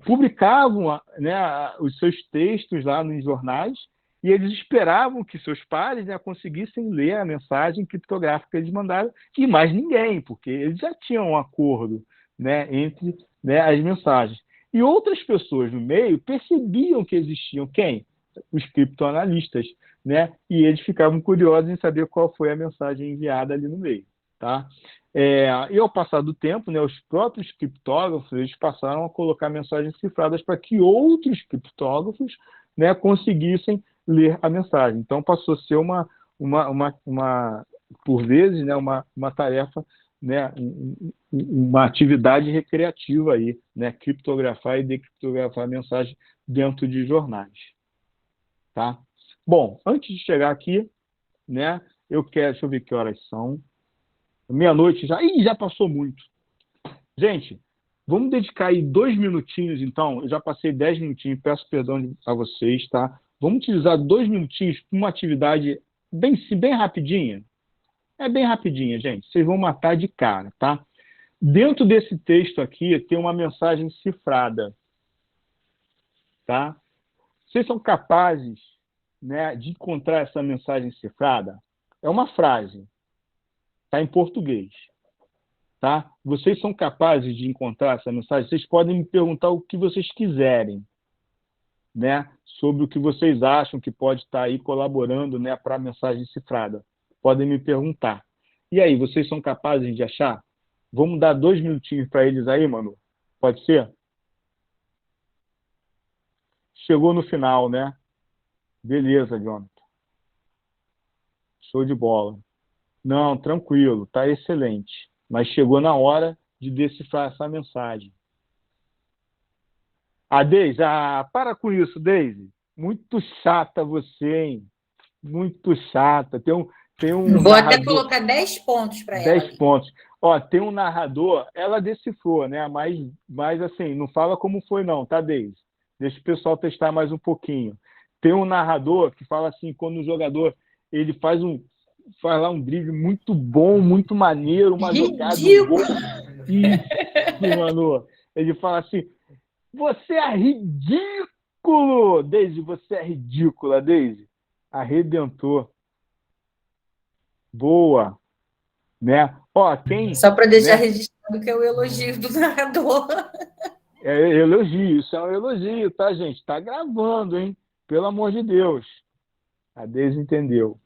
publicavam, né, os seus textos lá nos jornais e eles esperavam que seus pares, né, conseguissem ler a mensagem criptográfica que eles mandaram e mais ninguém, porque eles já tinham um acordo, né, entre, né, as mensagens. E outras pessoas no meio percebiam que existiam quem? Os criptoanalistas, né? E eles ficavam curiosos em saber qual foi a mensagem enviada ali no meio. Tá? E ao passar do tempo, né, os próprios criptógrafos eles passaram a colocar mensagens cifradas para que outros criptógrafos, né, conseguissem ler a mensagem. Então passou a ser por vezes, né, uma tarefa, né, uma atividade recreativa aí, né, criptografar e decriptografar a mensagem dentro de jornais. Tá? Bom, antes de chegar aqui, né, deixa eu ver que horas são. Meia-noite já. Ih, já passou muito. Gente, vamos dedicar aí 2 minutinhos, então. Eu já passei 10 minutinhos, peço perdão a vocês, tá? Vamos utilizar 2 minutinhos para uma atividade bem rapidinha. É bem rapidinha, gente. Vocês vão matar de cara, tá? Dentro desse texto aqui tem uma mensagem cifrada, tá? Vocês são capazes, né, de encontrar essa mensagem cifrada? É uma frase, tá em português, tá? Vocês são capazes de encontrar essa mensagem? Vocês podem me perguntar o que vocês quiserem, né, sobre o que vocês acham que pode estar aí colaborando, né, para a mensagem cifrada. Podem me perguntar. E aí, vocês são capazes de achar? Vamos dar 2 minutinhos para eles aí, Manu? Pode ser? Chegou no final, né? Beleza, Jonathan. Show de bola. Não, tranquilo, tá excelente. Mas chegou na hora de decifrar essa mensagem. Deise, para com isso, Deise. Muito chata você, hein? Muito chata. Tem um Vou até narrador... colocar 10 pontos para ela. 10 pontos. Ó, tem um narrador, ela decifrou, né? Mas assim, não fala como foi não, tá, Deise? Deixa o pessoal testar mais um pouquinho. Tem um narrador que fala assim, quando o jogador ele faz lá um drible muito bom, muito maneiro, uma jogada, um gol. Ridículo. Isso, mano. Ele fala assim, você é ridículo, Deise, você é ridícula, Deise. Arrebentou. Boa, né? Ó, Só para deixar né? registrado que é o elogio do narrador. É elogio, isso é um elogio, tá, gente? Tá gravando, hein? Pelo amor de Deus. A Deise entendeu.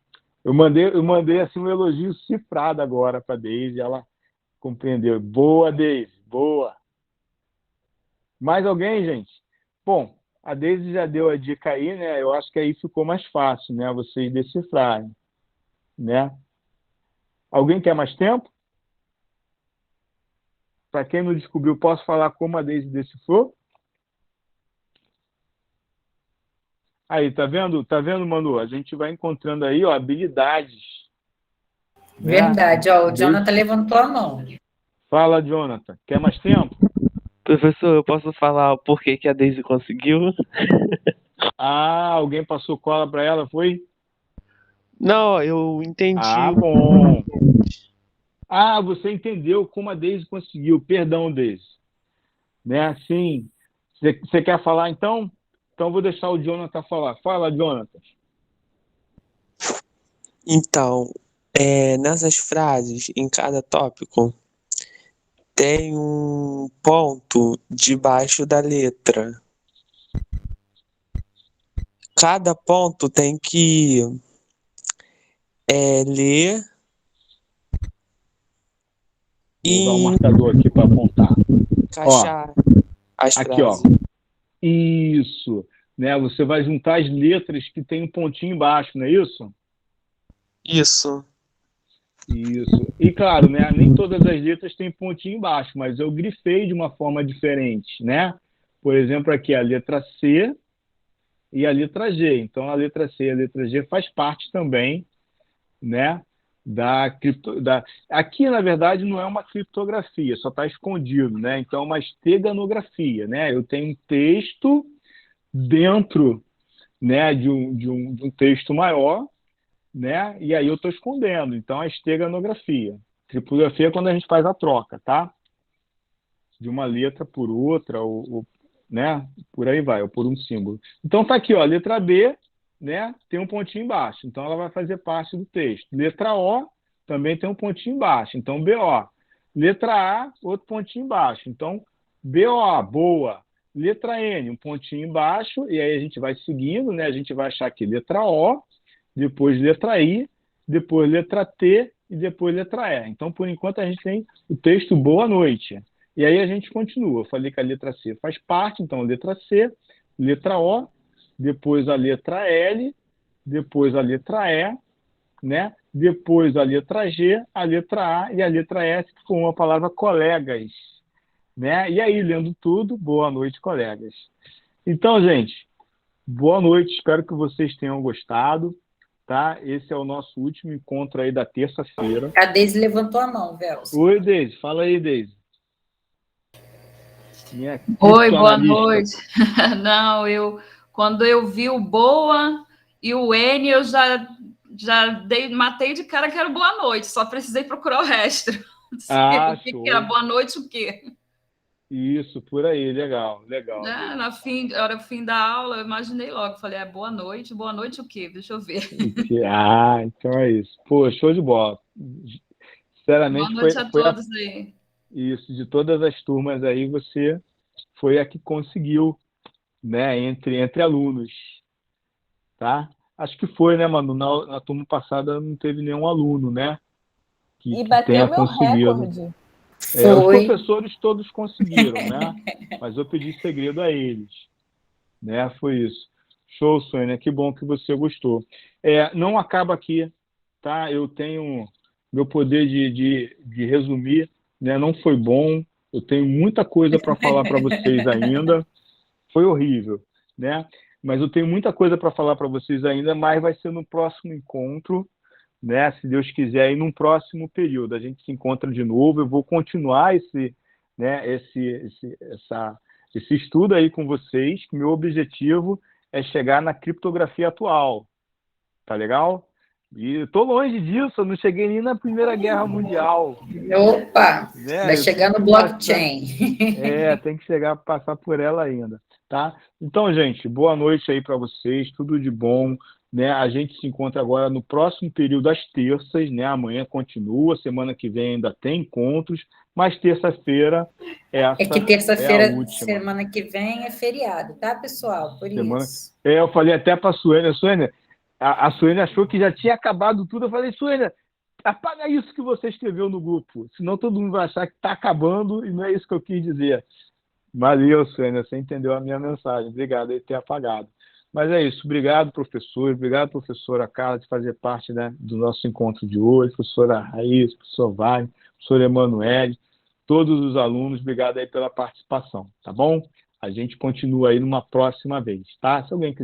Eu mandei assim um elogio cifrado agora para a Deise, ela compreendeu. Boa, Deise, boa. Mais alguém, gente? Bom, a Deise já deu a dica aí, né? Eu acho que aí ficou mais fácil, né? Vocês decifrarem, né? Alguém quer mais tempo? Para quem não descobriu, posso falar como a Deise decifrou? Aí, tá vendo? Tá vendo, Manu? A gente vai encontrando aí, ó, habilidades. Né? Verdade, ó, o Jonathan levantou a mão. Fala, Jonathan. Quer mais tempo? Professor, eu posso falar por que que a Daisy conseguiu? Ah, alguém passou cola para ela, foi? Não, eu entendi. Ah, bom. Ah, você entendeu como a Daisy conseguiu. Perdão, Daisy. Né? Sim. Você quer falar, então? Então, vou deixar o Jonathan falar. Fala, Jonathan. Então, nessas frases, em cada tópico, tem um ponto debaixo da letra. Cada ponto tem que ler Vou dar um e marcador aqui para apontar. encaixar as Aqui, ó. frases. Isso. Né? Você vai juntar as letras que tem um pontinho embaixo, não é isso? Isso. Isso. E claro, né, nem todas as letras têm pontinho embaixo, mas eu grifei de uma forma diferente, né? Por exemplo, aqui a letra C e a letra G. Então, a letra C e a letra G faz parte também, né, Aqui, na verdade, não é uma criptografia, só está escondido, né? Então, é uma esteganografia, né? Eu tenho um texto dentro, né, de um texto maior, né? E aí eu estou escondendo. Então, a esteganografia. Criptografia é quando a gente faz a troca, tá? De uma letra por outra, né? Por aí vai, ou por um símbolo. Então, tá aqui, ó, letra B, né? Tem um pontinho embaixo. Então, ela vai fazer parte do texto. Letra O também tem um pontinho embaixo. Então, BO. Letra A, outro pontinho embaixo. Então, BO, boa. Letra N, um pontinho embaixo. E aí a gente vai seguindo, né? A gente vai achar aqui letra O, depois letra I, depois letra T e depois letra E. Então, por enquanto, a gente tem o texto Boa Noite. E aí a gente continua. Eu falei que a letra C faz parte, então letra C, letra O, depois a letra L, depois a letra E, né? Depois a letra G, a letra A e a letra S, que formam a palavra colegas. Né? E aí, lendo tudo, boa noite, colegas. Então, gente, boa noite, espero que vocês tenham gostado. Tá? Esse é o nosso último encontro aí da terça-feira. A Deise levantou a mão, Velso. Oi, Deise. Fala aí, Deise. Oi, boa noite. Não, quando eu vi o boa e o N, eu já matei de cara que era boa noite, só precisei procurar o resto. Ah, o que era boa noite, o quê? Isso, por aí, legal. Era o fim da aula, eu imaginei logo, falei, boa noite o quê? Deixa eu ver. Então é isso. Pô, show de bola. Sinceramente, boa noite a todos aí. Isso, de todas as turmas aí, você foi a que conseguiu, né, entre alunos, tá? Acho que foi, né, Manu? Na turma passada não teve nenhum aluno, né? E bateu meu recorde. Os professores todos conseguiram, né? Mas eu pedi segredo a eles, né? Foi isso. Show, Sônia. Que bom que você gostou. Não acaba aqui, tá? Eu tenho meu poder de resumir, né? Não foi bom. Eu tenho muita coisa para falar para vocês ainda. Foi horrível, né? Mas eu tenho muita coisa para falar para vocês ainda, mas vai ser no próximo encontro, né? Se Deus quiser, aí num próximo período. A gente se encontra de novo, eu vou continuar esse estudo aí com vocês, que meu objetivo é chegar na criptografia atual. Tá legal? E eu tô longe disso, eu não cheguei nem na Primeira Guerra Mundial. Opa! Né? Vai chegar no blockchain. Tem que chegar, passar por ela ainda, tá? Então, gente, boa noite aí para vocês, tudo de bom, né? A gente se encontra agora no próximo período às terças, né? Amanhã continua, semana que vem ainda tem encontros, mas terça-feira É que terça-feira, a última. semana que vem, é feriado, tá, pessoal? Por isso. Eu falei até para a Suênia, a Suênia achou que já tinha acabado tudo. Eu falei, Suênia, apaga isso que você escreveu no grupo, senão todo mundo vai achar que está acabando e não é isso que eu quis dizer. Valeu, Suênia, você entendeu a minha mensagem. Obrigado por ter apagado. Mas é isso. Obrigado, professor. Obrigado, professora Carla, de fazer parte, né, do nosso encontro de hoje. Professora Raíssa, professor Wagner, professor Emanuele, todos os alunos, obrigado aí pela participação, tá bom? A gente continua aí numa próxima vez, tá? Se alguém quiser